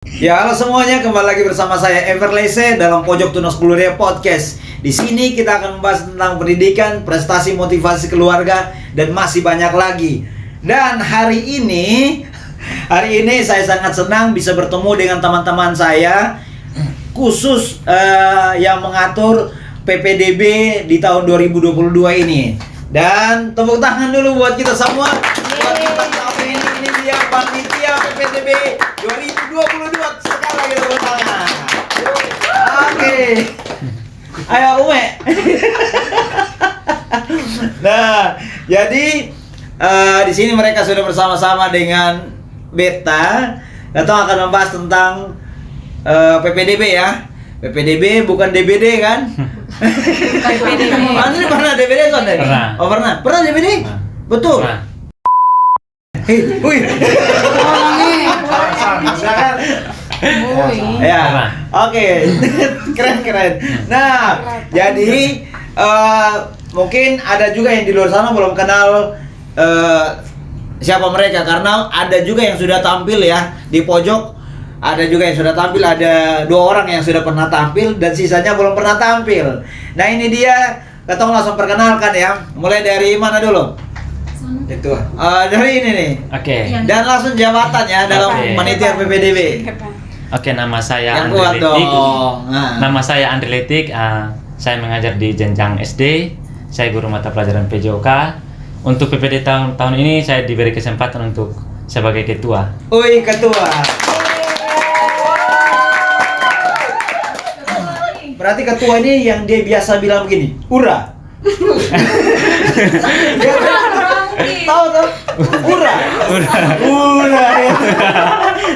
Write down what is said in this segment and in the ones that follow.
Ya, halo semuanya, kembali lagi bersama saya Everlese dalam Pojok Tunas Keluarga Podcast. Di sini kita akan membahas tentang pendidikan, prestasi, motivasi keluarga, dan masih banyak lagi. Dan hari ini saya sangat senang bisa bertemu dengan teman-teman saya khusus yang mengatur PPDB di tahun 2022 ini. Dan tepuk tangan dulu buat kita semua. Buat kita tahun ini dia panitia PPDB 2022. Sekali lagi tepuk tangan. Oke. Ayo Ume. Nah, jadi di sini mereka sudah bersama-sama dengan Beta. Kita akan membahas tentang PPDB ya. PPDB bukan DBD kan? PPDB. Ini pernah DBD kan? Pernah. Oh pernah. Pernah DBD? Pernah. Betul. Pernah. Wih. Ya. Pernah. Oke. Keren. Nah, jadi mungkin ada juga yang di luar sana belum kenal siapa mereka, karena ada juga yang sudah tampil ya di pojok. Ada juga yang sudah tampil, ada 2 orang yang sudah pernah tampil dan sisanya belum pernah tampil. Nah ini dia, kita langsung perkenalkan ya. Mulai dari mana dulu? Itu. Dari ini nih. Oke. Dan langsung jabatan ya dalam Oke. panitia PPDB. Oke, nama saya Yang Andre kuat Letik. dong. Nah. Nama saya Andre Letik. Saya mengajar di jenjang SD. Saya guru mata pelajaran PJOK. Untuk PPD tahun ini saya diberi kesempatan untuk sebagai ketua. Wih, ketua. Berarti ketua ini yang dia biasa bilang begini, ura. Ya, tahu tuh, ura. Ura. Ya.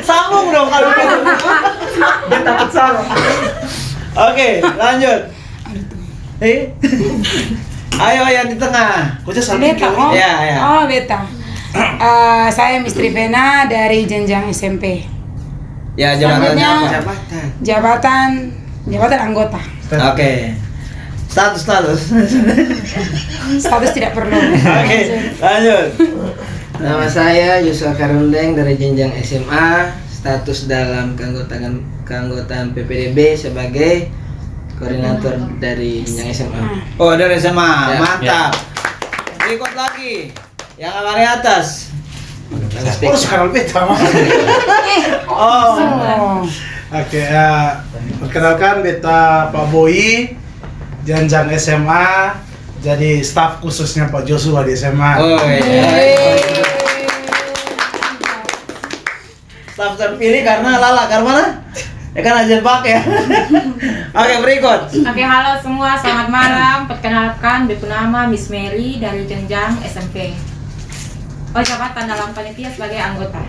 Sambung dong kalau gitu. Dia takut salah. Oke, lanjut. Ayo yang di tengah. Beta, oh, Ya. oh Beta. Saya Miss Trivena dari jenjang SMP. Ya, jabatannya Selanjutnya, apa? Jabatan anggota. Oke. Status. Status tidak perlu. Oke, lanjut. Nama saya Yusuf Karundeng dari jenjang SMA, status dalam keanggotaan PPDB sebagai koordinator dari jenjang SMA. Oh, dari SMA. Ya. Mantap. Berikut lagi. Yang paling atas. Oh, sekarang beta mah. Oh. Oh. Oke, perkenalkan beta Pak Boy, jenjang SMA, jadi staf khususnya Pak Joshua di SMA. Oh, iya. Staf terpilih karena Lala, karena mana? Ya kan aja pakai ya. Oke, berikut. Oke, halo semua, selamat malam. Perkenalkan, Bepu nama Miss Mary dari jenjang SMP. Oh, jabatan dalam panitia sebagai anggota.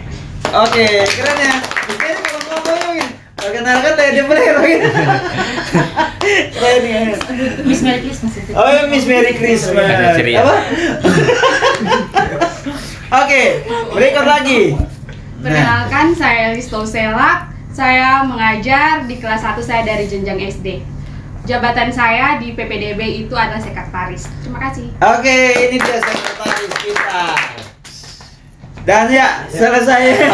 Oke, keren ya. Ini kalau ngomongin, perkenalkan dari dia boleh lagi. Keren ya. Miss Mary Christmas itu. Oh, ya, Miss Merry Christmas. Ada ceria. Apa? Oke, berikut lagi. Perkenalkan, saya Risto Selak. Saya mengajar di kelas 1, saya dari jenjang SD. Jabatan saya di PPDB itu adalah sekretaris. Terima kasih. Oke, ini dia sekretaris kita. Dan ya, selesai.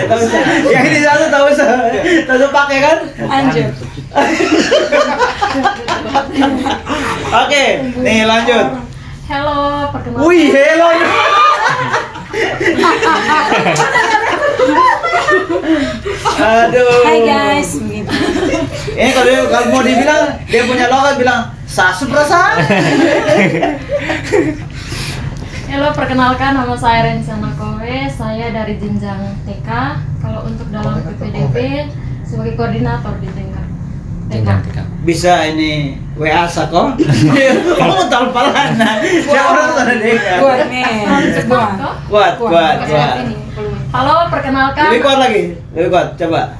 Tahu saya. Yang ini satu tahu pakai kan? Lanjut. Oke, nih lanjut. Halo, perkenalkan. Wih, hello. Aduh. Hai guys. Begitu. Ini kalau mau dibilang dia punya logat bilang sasu perasaan. Halo, perkenalkan, nama saya Rensana Kowe. Saya dari jenjang TK. Kalau untuk dalam PPDB sebagai koordinator di tingkat Jenjang TK. Bisa ini WA sako. Kamu tahu palana. Siapa orang sana deh. Kuat nih. Kuat. Ini. Halo, perkenalkan. Lebih kuat lagi. Lebih kuat. Coba.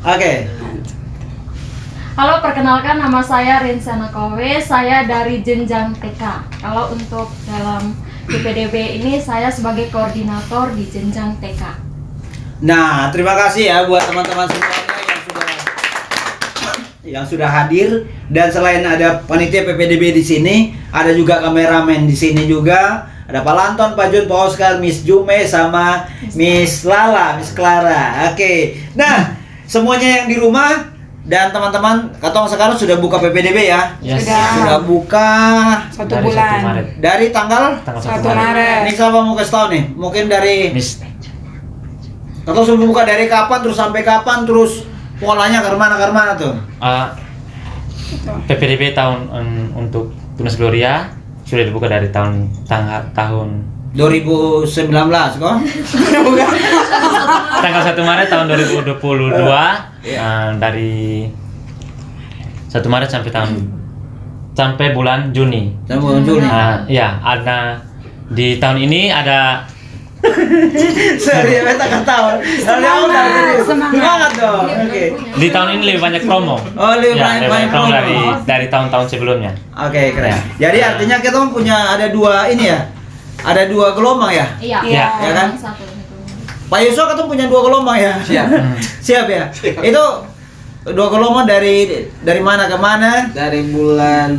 Oke. Halo, perkenalkan, nama saya Rinsana Kowe. Saya dari jenjang TK. Kalau untuk dalam PPDB ini saya sebagai koordinator di jenjang TK. Nah, terima kasih ya buat teman-teman semuanya yang sudah hadir, dan selain ada panitia PPDB di sini, ada juga kameramen di sini juga. Ada Pak Lanton, Pak Jun, Pak Oscar, Miss Jume, sama Miss Lala, Miss Clara. Oke. Nah, semuanya yang di rumah dan teman-teman, Katong sekarang sudah buka PPDB ya? Yes. Sudah buka 1 Dari 1 bulan. Maret. dari tanggal? Tanggal 1 1 Maret. Maret. Ini siapa mau kasih tahu nih? Mungkin dari Miss Katong sudah buka dari kapan, terus sampai kapan, terus polanya ke mana tuh? PPDB tahun untuk Tunas Gloria sudah dibuka dari tahun 2019 kok? tanggal 1 Maret tahun 2022 dari 1 Maret sampai bulan Juni. Sampai bulan Juni. Ya, ada di tahun ini ada Serius, kita kan tahu. Semangat dong. Oke. di tahun ini lebih banyak promo. Oh, lebih Ya, banyak promo promo. dari tahun-tahun sebelumnya. Oke, keren. Ya. Jadi artinya kita punya ada dua ini ya. Ada 2 gelombang ya? Iya. Iya. Ya kan? Satu. Pak Yusuf kita punya 2 gelombang ya? Siap. Siap ya? Itu 2 gelombang dari mana ke mana? Dari bulan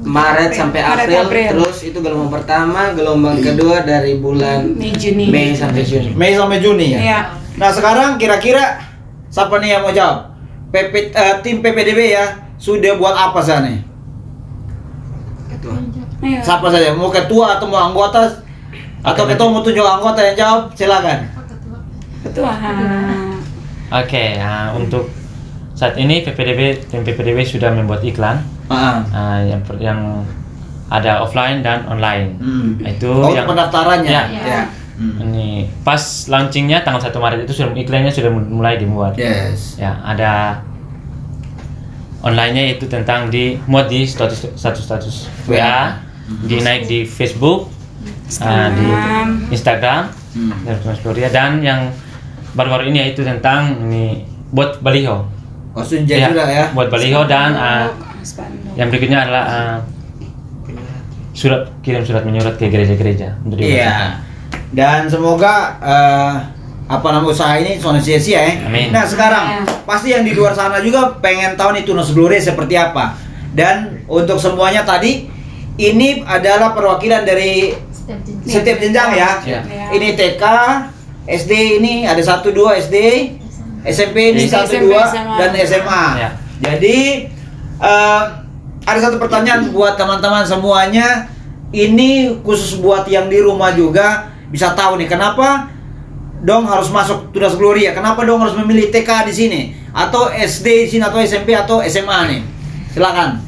Maret sampai Maret, April, April. terus itu gelombang pertama, gelombang kedua dari bulan Mei, Juni. Mei sampai Juni. Mei sampai Juni ya? Iya. Nah, sekarang kira-kira siapa nih yang mau jawab? Tim PPDB ya sudah buat apa sana nih? Ketua. Ayo. Siapa saja? Mau ketua atau mau anggota? Atau Oke, ketua mau tunjuk anggota yang jawab? Silakan. Ketua. Oke, untuk saat ini tim PPDB sudah membuat iklan yang ada offline dan online. Itu Oh, yang pendaftarannya. Ya. Ya. Ini pas launchingnya tanggal 1 Maret itu iklannya sudah mulai dimuat. Yes. Ya, ada online-nya itu tentang dimuat di status WA, dinaik di Facebook, di Instagram, dari Tunas Gloria, dan yang baru-baru ini yaitu tentang ini buat baliho. Oh, Sunjay juga ya. Buat baliho dan yang berikutnya adalah kirim surat menyurat ke gereja-gereja untuk dibacakan. Iya. Dan semoga usaha ini soalnya sia-sia ya. Amin. Nah, sekarang pasti yang di luar sana juga pengen tahu nih Tunas Gloria seperti apa. Dan untuk semuanya tadi ini adalah perwakilan dari setiap jenjang ya. Ya. Ini TK, SD ini ada 1 2 SD, SMP ini 1 SMP, 2 SMA. dan SMA. Ya. Jadi ada satu pertanyaan buat teman-teman semuanya. Ini khusus buat yang di rumah juga bisa tahu nih kenapa dong harus masuk Tunas Gloria? Kenapa dong harus memilih TK di sini atau SD di sini atau SMP atau SMA nih? Silakan.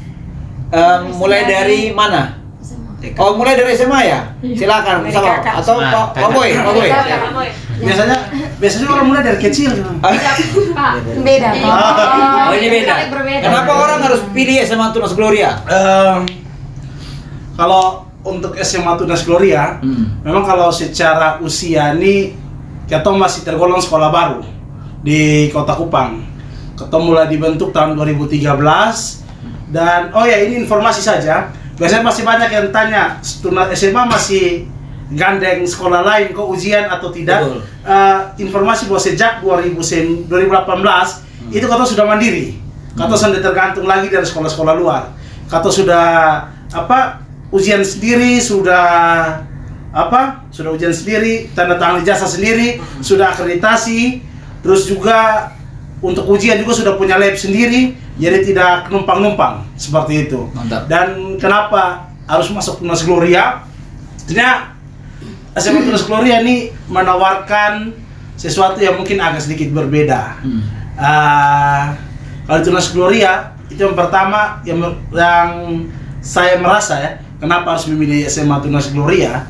Mulai dari mana? Oh, mulai dari SMA ya? Silakan Dari sama kakak. atau Pak Boy. Biasanya orang mulai dari kecil. Beda. Oh, ini beda. Kenapa orang harus pilih SMA Tunas Gloria? Kalau untuk SMA Tunas Gloria, memang kalau secara usia ini kita masih tergolong sekolah baru di Kota Kupang. Kita mulai dibentuk tahun 2013 dan ini informasi saja. Biasanya masih banyak yang tanya, Tunas SMA masih gandeng sekolah lain kok ujian atau tidak? Betul. Informasi bahwa sejak 2018 itu kata sudah mandiri. Kata sudah tergantung lagi dari sekolah-sekolah luar. Kata sudah ujian sendiri, sudah ujian sendiri, tanda tangan ijazah sendiri, sudah akreditasi, terus juga untuk ujian juga sudah punya lab sendiri, jadi tidak numpang-numpang seperti itu. Mantap. Dan kenapa harus masuk Tunas Gloria? Artinya SMA Tunas Gloria ini menawarkan sesuatu yang mungkin agak sedikit berbeda. Kalau Tunas Gloria itu yang pertama yang saya merasa ya, kenapa harus memilih SMA Tunas Gloria?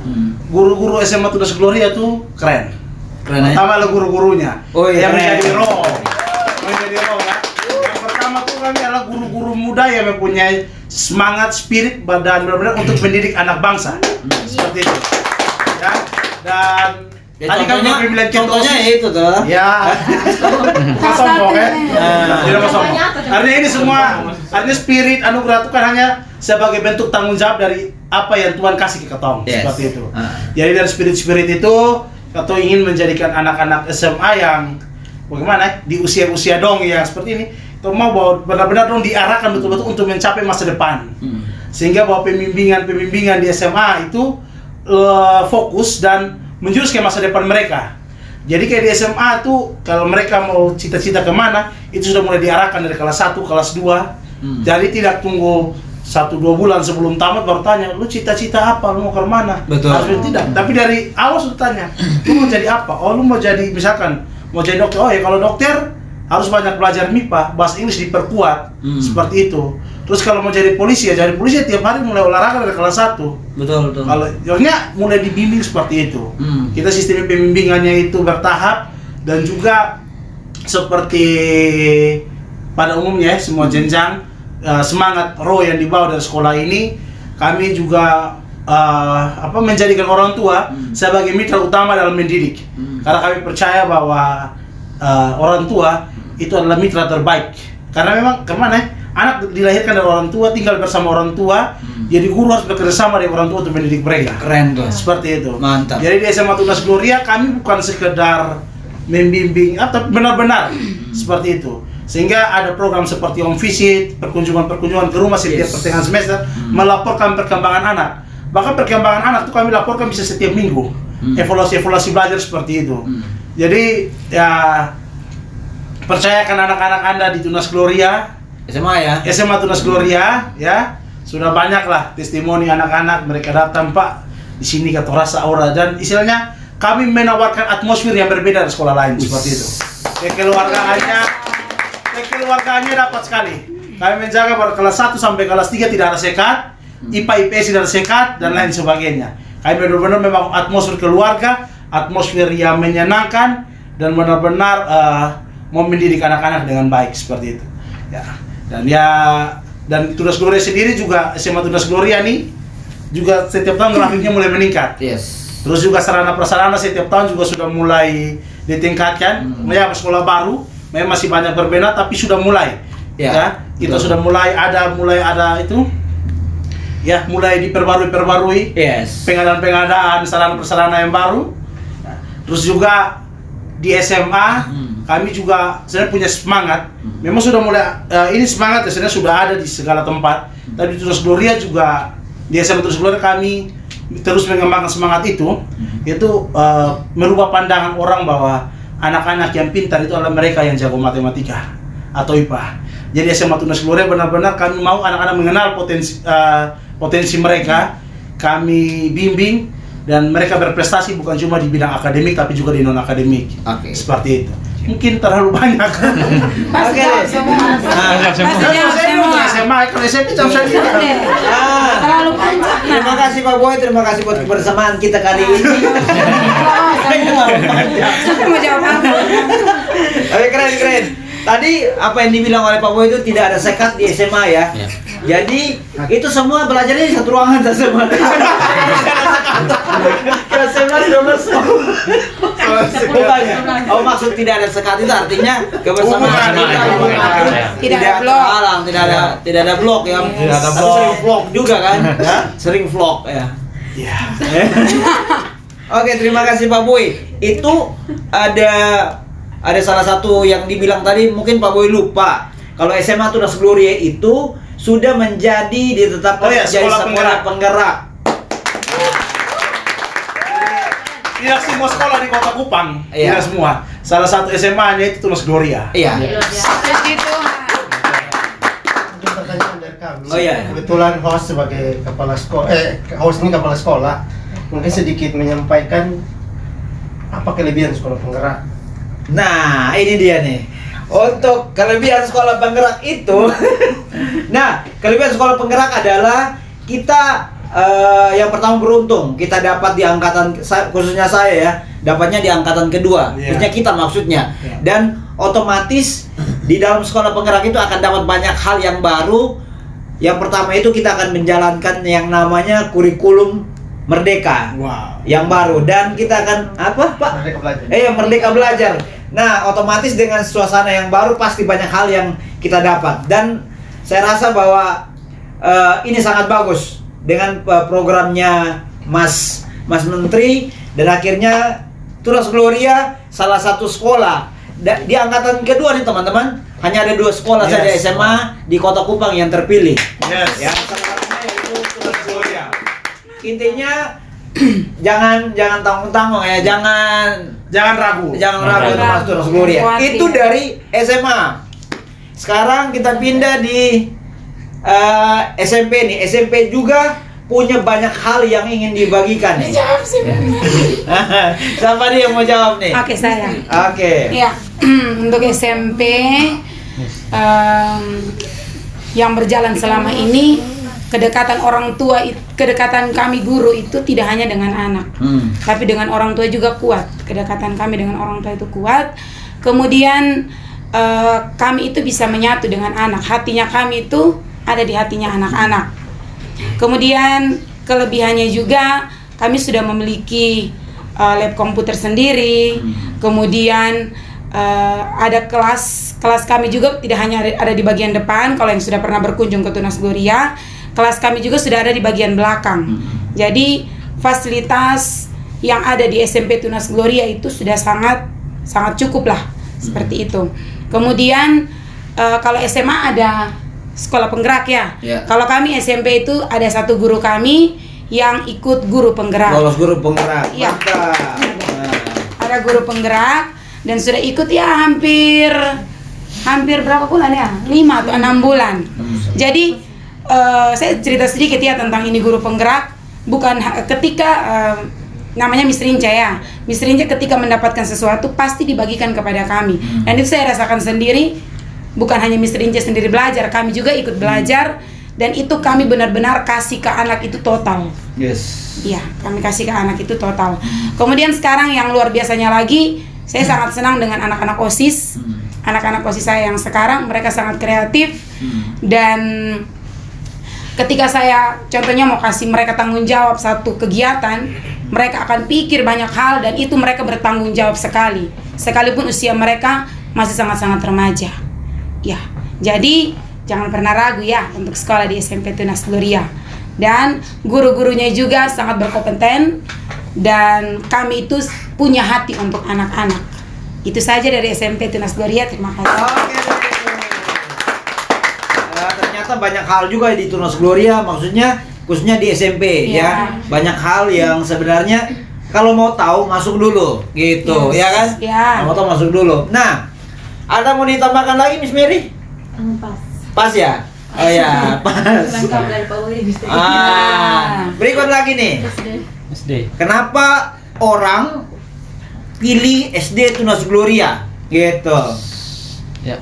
Guru-guru SMA Tunas Gloria tuh keren. Keren ya? Pertama adalah guru-gurunya. Oh iya, yang keren. menjadi roh. Ya. Yang pertama tuh kami adalah guru-guru muda yang mempunyai semangat, spirit, dan benar-benar untuk mendidik anak bangsa. Seperti itu. Ya. Dan tadi kami pemilihan contohnya ya itu tuh. Ya. Sombong ya. Tidak mau sombong. Artinya ini semua, artinya spirit anugerah itu kan hanya sebagai bentuk tanggung jawab dari apa yang Tuhan kasih ke ketong. Yes. Seperti itu. Jadi dari spirit-spirit itu, ketong ingin menjadikan anak-anak SMA yang bagaimana di usia-usia dong yang seperti ini, ketong mau bahwa benar-benar dong diarahkan betul-betul untuk mencapai masa depan. Sehingga bahwa pembimbingan di SMA itu fokus dan menjurus ke masa depan mereka. Jadi kayak di SMA tuh kalau mereka mau cita-cita kemana itu sudah mulai diarahkan dari kelas 1, kelas 2. Jadi tidak tunggu 1-2 bulan sebelum tamat baru tanya, lu cita-cita apa, lu mau ke mana? Betul. Harusnya tidak. Tapi dari awal sudah tanya, lu mau jadi apa? Oh, lu mau jadi misalkan mau jadi dokter. Oh ya kalau dokter harus banyak belajar MIPA, bahasa Inggris diperkuat seperti itu. Terus kalau mau jadi polisi ya jadi polisi tiap hari mulai olahraga dari kelas 1. Betul. Kalau jadinya mulai dibimbing seperti itu. Kita sistem pembimbingannya itu bertahap dan juga seperti pada umumnya semua jenjang semangat roh yang dibawa dari sekolah ini, kami juga menjadikan orang tua sebagai mitra utama dalam mendidik. Karena kami percaya bahwa orang tua itu adalah mitra terbaik. Karena memang kemana anak dilahirkan dari orang tua, tinggal bersama orang tua, jadi guru harus bekerja sama dengan orang tua untuk mendidik mereka. Keren tuh. Seperti itu. Mantap. Jadi di SMA Tunas Gloria kami bukan sekedar membimbing atau benar-benar seperti itu. Sehingga ada program seperti home visit, perkunjungan ke rumah setiap pertengahan semester, melaporkan perkembangan anak. Bahkan perkembangan anak itu kami laporkan bisa setiap minggu. Evaluasi belajar seperti itu. Jadi ya percayakan anak-anak Anda di Tunas Gloria, SMA Tunas Gloria, ya sudah banyak lah testimoni anak-anak mereka datang, Pak, di sini kata rasa aura, dan istilahnya kami menawarkan atmosfer yang berbeda dari sekolah lain seperti itu. Kekeluargaannya dapat sekali. Kami menjaga pada kelas 1 sampai kelas 3 tidak ada sekat, IPA IPS tidak ada sekat dan lain sebagainya. Kami benar-benar memang atmosfer keluarga, atmosfer yang menyenangkan dan benar-benar mau mendidik anak-anak dengan baik seperti itu. Ya. Dan Tunas Gloria sendiri juga SMA Tunas Gloria nih juga setiap tahun grafiknya mulai meningkat. Terus juga sarana prasarana setiap tahun juga sudah mulai ditingkatkan. Ya sekolah baru, memang masih banyak berbeda tapi sudah mulai. Ya, kita sudah mulai ada itu. Ya, mulai diperbarui. Pengadaan sarana prasarana yang baru. Terus juga di SMA kami juga sebenarnya punya semangat. Memang sudah mulai ini semangat sebenarnya sudah ada di segala tempat. Tapi Tunas Gloria juga di SMA Tunas Gloria kami terus mengembangkan semangat itu, yaitu merubah pandangan orang bahwa anak-anak yang pintar itu adalah mereka yang jago matematika atau IPA. Jadi SMA Tunas Gloria benar-benar kami mau anak-anak mengenal potensi mereka, kami bimbing dan mereka berprestasi bukan cuma di bidang akademik tapi juga di non akademik. Seperti itu. Mungkin terlalu banyak. Terlalu panjang. Terima kasih Pak Boy, terima kasih buat kebersamaan kita kali ini. Saya mau jawab apa? Oke, keren. Tadi apa yang dibilang oleh Pak Boy itu tidak ada sekat di SMA ya. Jadi itu semua belajarnya di satu ruangan semua. Kelas 11, 12. Bukannya. Oh, maksud tidak ada sekat itu artinya kebersamaan Tidak ada blok. Tidak ada blok ya. Tidak ada Tapi blok. sering vlog juga kan? Sering vlog ya. Oke, terima kasih Pak Boy. Itu ada salah satu yang dibilang tadi mungkin Pak Boy lupa. Kalau SMA Tunas Gloria itu sudah ditetapkan menjadi sekolah penggerak. Tidak semua sekolah di Kota Kupang, tidak semua. Salah satu SMA-nya itu Tunas Gloria. Iya. Pertanyaan dari kami. Oh iya. Kebetulan host sebagai kepala sekolah, host ini kepala sekolah, mungkin sedikit menyampaikan apa kelebihan sekolah penggerak. Nah, ini dia nih. Untuk kelebihan sekolah penggerak itu, nah, kelebihan sekolah penggerak adalah kita yang pertama beruntung, kita dapat di angkatan, khususnya saya ya, dapatnya di angkatan kedua, khususnya kita maksudnya. Dan otomatis di dalam sekolah penggerak itu akan dapat banyak hal yang baru. Yang pertama itu kita akan menjalankan yang namanya kurikulum Merdeka, yang baru, dan kita akan apa Pak? Merdeka Belajar. Merdeka Belajar. Nah, otomatis dengan suasana yang baru pasti banyak hal yang kita dapat, dan saya rasa bahwa ini sangat bagus dengan programnya Mas Menteri, dan akhirnya Tunas Gloria salah satu sekolah di angkatan kedua nih teman-teman, hanya ada 2 sekolah saja SMA di Kota Kupang yang terpilih. Ya, salah satunya yaitu Tunas Gloria. Intinya jangan tanggung-tanggung ya, Jangan ragu. ragu untuk masuk Tunas Gloria. Khawatir. Itu dari SMA. Sekarang kita pindah di SMP nih. SMP juga punya banyak hal yang ingin dibagikan nih. Jawab sih. Siapa nih yang mau jawab nih? Oke, saya. Oke. Ya, untuk SMP yang berjalan selama ini, kedekatan orang tua, kedekatan kami guru itu tidak hanya dengan anak, tapi dengan orang tua juga kuat. Kedekatan kami dengan orang tua itu kuat. Kemudian kami itu bisa menyatu dengan anak. Hatinya kami itu ada di hatinya anak-anak. Kemudian kelebihannya juga kami sudah memiliki lab komputer sendiri. Kemudian ada kelas kami juga tidak hanya ada di bagian depan. Kalau yang sudah pernah berkunjung ke Tunas Gloria, kelas kami juga sudah ada di bagian belakang. Jadi fasilitas yang ada di SMP Tunas Gloria itu sudah sangat cukup lah, seperti itu. Kemudian kalau SMA ada sekolah penggerak ya. Kalau kami SMP itu ada satu guru kami yang ikut guru penggerak. Lolos guru penggerak. Iya. Mantap. Ada guru penggerak dan sudah ikut ya hampir berapa bulan ya? 5 atau 6 bulan. Jadi saya cerita sedikit ya tentang ini guru penggerak. Bukan ketika namanya Miss Rinca ya. Miss Rinca ketika mendapatkan sesuatu pasti dibagikan kepada kami. Dan itu saya rasakan sendiri. Bukan hanya Miss Rinca sendiri belajar, kami juga ikut belajar. Dan itu kami benar-benar kasih ke anak itu total. Yes. Iya, kami kasih ke anak itu total. Kemudian sekarang yang luar biasanya lagi, saya sangat senang dengan anak-anak OSIS. Anak-anak OSIS saya yang sekarang, mereka sangat kreatif. Dan ketika saya contohnya mau kasih mereka tanggung jawab satu kegiatan, mereka akan pikir banyak hal dan itu mereka bertanggung jawab sekali. Sekalipun usia mereka masih sangat-sangat remaja. Ya, jadi jangan pernah ragu ya untuk sekolah di SMP Tunas Gloria. Dan guru-gurunya juga sangat berkompeten dan kami itu punya hati untuk anak-anak. Itu saja dari SMP Tunas Gloria. Terima kasih. Oke. Ternyata banyak hal juga di Tunas Gloria, maksudnya khususnya di SMP ya. Banyak hal yang sebenarnya kalau mau tahu masuk dulu gitu, ya kan? Ya. Mau tahu masuk dulu. Nah, ada mau ditambahkan lagi Miss Mary? Pas ya? Oh ya, pas. Berikut lagi nih. SD. Kenapa orang pilih SD Tunas Gloria? Gitu. Ya.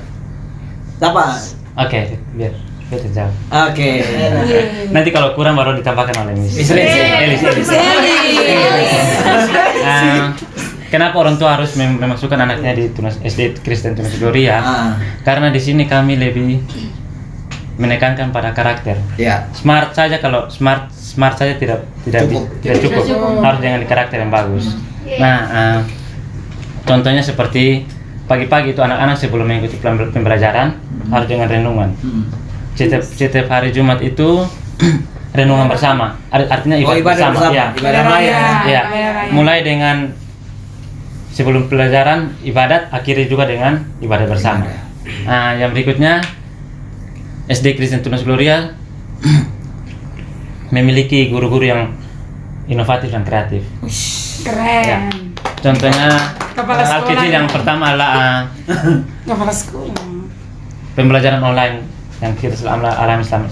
Apa? Oke, biar terjawab. Oke. Nanti kalau kurang baru ditambahkan oleh Miss Elis. Kenapa orang tua harus memasukkan anaknya di Tunas SD Kristen Tunas Gloria? Karena di sini kami lebih menekankan pada karakter. Ya. Smart saja, kalau smart saja tidak cukup. Harus dengan karakter yang bagus. Nah, contohnya seperti pagi-pagi itu anak-anak sebelum mengikuti pembelajaran harus dengan renungan. Setiap hari Jumat itu renungan bersama. Artinya ibadah bersama. Ya. Ibadah raya. Ya. Mulai dengan sebelum pelajaran ibadat, akhiri juga dengan ibadah bersama. Nah, yang berikutnya SD Kristen Tunas Gloria memiliki guru-guru yang inovatif dan kreatif. Keren. Ya. Contohnya Kepala hal sekolah kecil yang pertama adalah kepala sekolah. pembelajaran online yang kita alami selama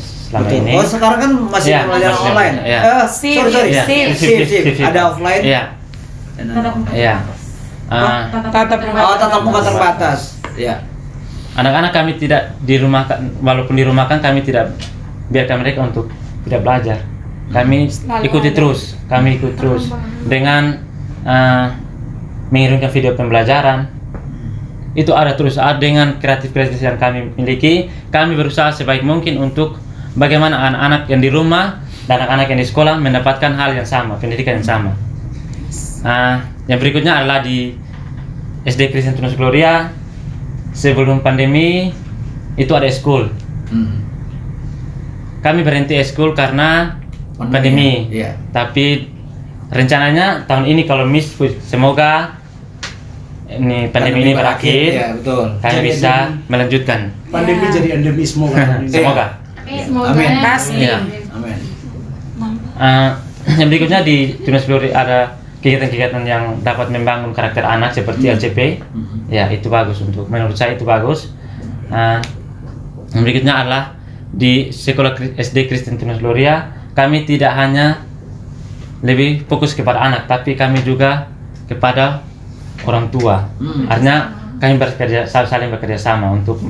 Betul. ini. Oh, sekarang kan masih Ya, pembelajaran masih online. ya. Sorry. Ya. Sip. Ada offline. Iya. Iya. Tatap muka terbatas. Ya. Anak-anak kami tidak dirumahkan, walaupun dirumahkan kami tidak biarkan mereka untuk tidak belajar. Kami ikuti terus, dengan mengirimkan video pembelajaran. Itu ada terus, dengan kreatif yang kami miliki. Kami berusaha sebaik mungkin untuk bagaimana anak-anak yang di rumah dan anak-anak yang di sekolah mendapatkan hal yang sama, pendidikan yang sama. Yang berikutnya adalah di SD Kristen Tunas Gloria. Sebelum pandemi itu ada school. Kami berhenti school karena pandemi. Iya. Tapi rencananya tahun ini kalau Miss, semoga ini pandemi ini berakhir. Ya, betul. Kami bisa melanjutkan. Pandemi jadi endemi semoga. Semoga. Amin. Pasti. Ya. Amin. Yang berikutnya di Tunas Gloria ada kegiatan-kegiatan yang dapat membangun karakter anak seperti LCP. Ya, itu bagus menurut saya itu bagus. Yang berikutnya adalah di sekolah SD Kristen Tunas Gloria, kami tidak hanya lebih fokus kepada anak, tapi kami juga kepada orang tua. Artinya kami saling bekerja sama untuk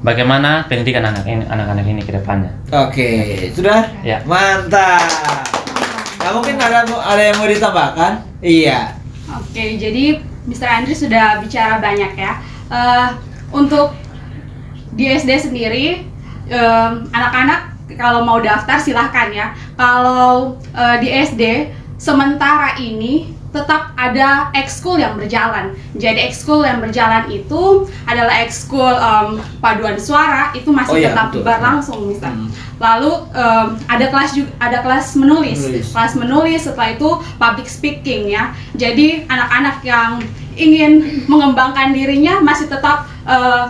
bagaimana pendidikan anak-anak ini ke depannya. Oke, sudah? Ya. Mantap. Nah, mungkin ada yang mau ditambahkan? Iya. Oke, jadi Mr. Andri sudah bicara banyak ya. Untuk di SD sendiri, anak-anak kalau mau daftar silahkan ya. Kalau di SD sementara ini tetap ada ekskul yang berjalan. Jadi ekskul yang berjalan itu adalah ekskul paduan suara, itu masih tetap berlangsung misalnya. Lalu ada kelas menulis. Kelas menulis, setelah itu public speaking ya. Jadi anak-anak yang ingin mengembangkan dirinya masih tetap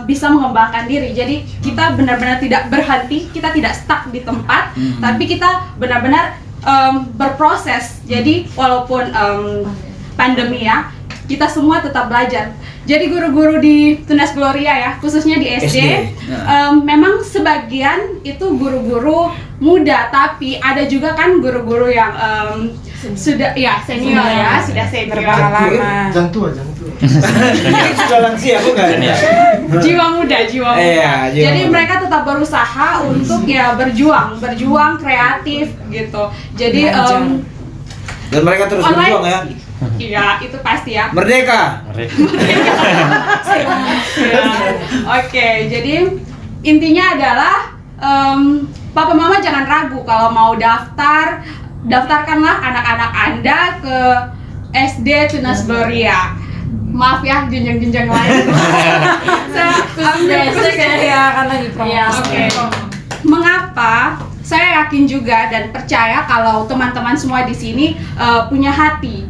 bisa mengembangkan diri. Jadi kita benar-benar tidak berhenti, kita tidak stuck di tempat, tapi kita benar-benar berproses. Jadi walaupun pandemi ya, kita semua tetap belajar. Jadi guru-guru di Tunas Gloria ya, khususnya di SD. Memang sebagian itu guru-guru muda, tapi ada juga kan guru-guru yang sudah ya senior ya, sudah senior. Berpengalaman. Jangan tua. Sudah lansia bukan? Jiwa muda. Iya, jiwa Jadi muda. mereka tetap berusaha untuk ya berjuang kreatif gitu. Jadi Dan mereka terus berjuang ya. Iya, itu pasti ya. Merdeka. Ya. Oke, jadi intinya adalah Papa Mama jangan ragu kalau mau daftarkanlah anak-anak Anda ke SD Tunas Gloria. Maaf ya, jenjang-jenjang lain. Kan lagi promosi. Oke. Mengapa? Saya yakin juga dan percaya kalau teman-teman semua di sini punya hati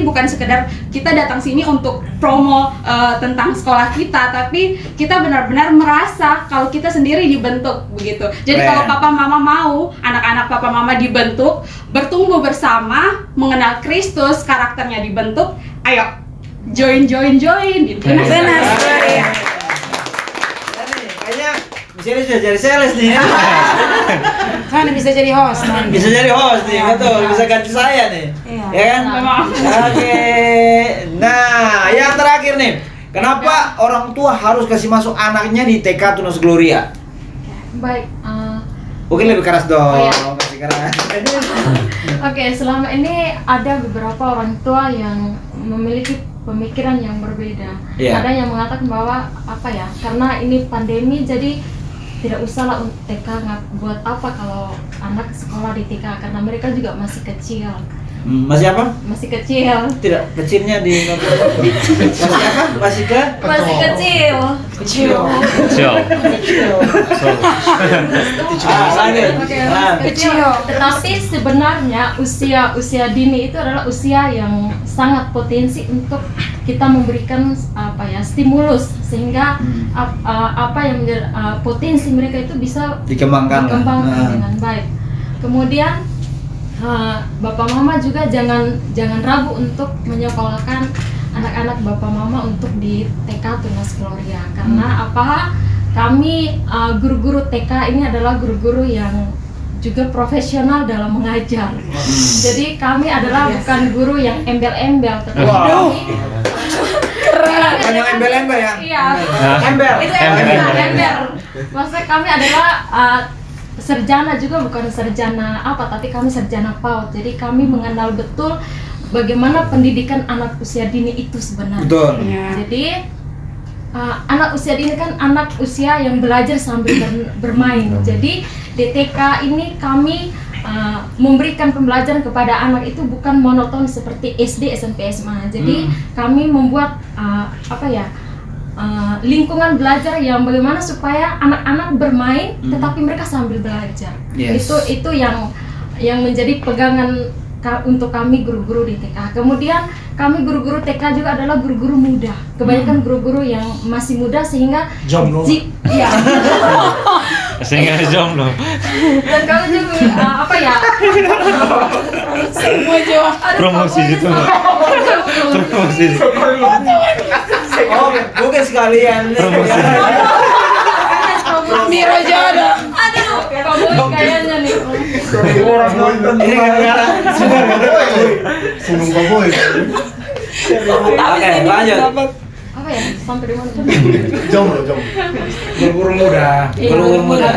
bukan sekedar kita datang sini untuk promo tentang sekolah kita, tapi kita benar-benar merasa kalau kita sendiri dibentuk begitu. Jadi kalau Papa Mama mau anak-anak Papa Mama dibentuk, bertumbuh bersama, mengenal Kristus, karakternya dibentuk, ayo join di Tunas Gloria. Kayaknya bisa jadi sales nih. Kan bisa jadi host nanti. Bisa jadi host nih, betul. Bisa ganti saya nih. Iya. Ya kan? Memang. Oke. Nah, yang terakhir nih. Kenapa orang tua harus kasih masuk anaknya di TK Tunas Gloria? Baik. Mungkin lebih keras dong. Oh, iya. Kasih keras. Oke, selama ini ada beberapa orang tua yang memiliki pemikiran yang berbeda. Iya. Ada yang mengatakan bahwa karena ini pandemi jadi tidak usahlah TK buat apa kalau anak sekolah di TK karena mereka juga masih kecil. Masih apa? Masih kecil. Tidak, kecilnya di masih apa? Masih ke? Masih kecil. Kecil. Tetapi sebenarnya usia dini itu adalah usia yang sangat potensi untuk kita memberikan stimulus sehingga apa yang menjadi potensi mereka itu bisa Dikembangkan dengan baik. Kemudian Bapak Mama juga jangan ragu untuk menyekolahkan anak-anak Bapak Mama untuk di TK Tunas Gloria karena kami guru-guru TK ini adalah guru-guru yang juga profesional dalam mengajar. Jadi kami adalah bukan guru yang embel-embel, tetapi kami Bukan yang embel-embel ya? Iya. Embel. Itu embel. Maksudnya kami adalah sarjana juga bukan sarjana tapi kami sarjana PAUD. Jadi kami mengenal betul bagaimana pendidikan anak usia dini itu sebenarnya. Betul. Jadi anak usia dini kan anak usia yang belajar sambil bermain. Jadi di TK ini kami memberikan pembelajaran kepada anak itu bukan monoton seperti SD, SMP, SMA. Jadi kami membuat lingkungan belajar yang bagaimana supaya anak-anak bermain tetapi mereka sambil belajar. Yes. Itu yang menjadi pegangan untuk kami guru-guru di TK. Kemudian kami guru-guru TK juga adalah guru-guru muda. Kebanyakan guru-guru yang masih muda sehingga Jomblo. Iya. Sehingga jomblo. Dan kami juga apa ya? Semua jawab. Aduh, Promosi pokoknya gitu. sama- Promosi. Oh, mungkin sekalian. Promosi. Biro jodoh. Aduh, kamu kayaknya nih. Ini gara-gara. Seneng boboy. Oke, lanjut. Apa ya? Sampai di mana? Jomblo. Guru-guru muda. Iya, Guru-guru muda.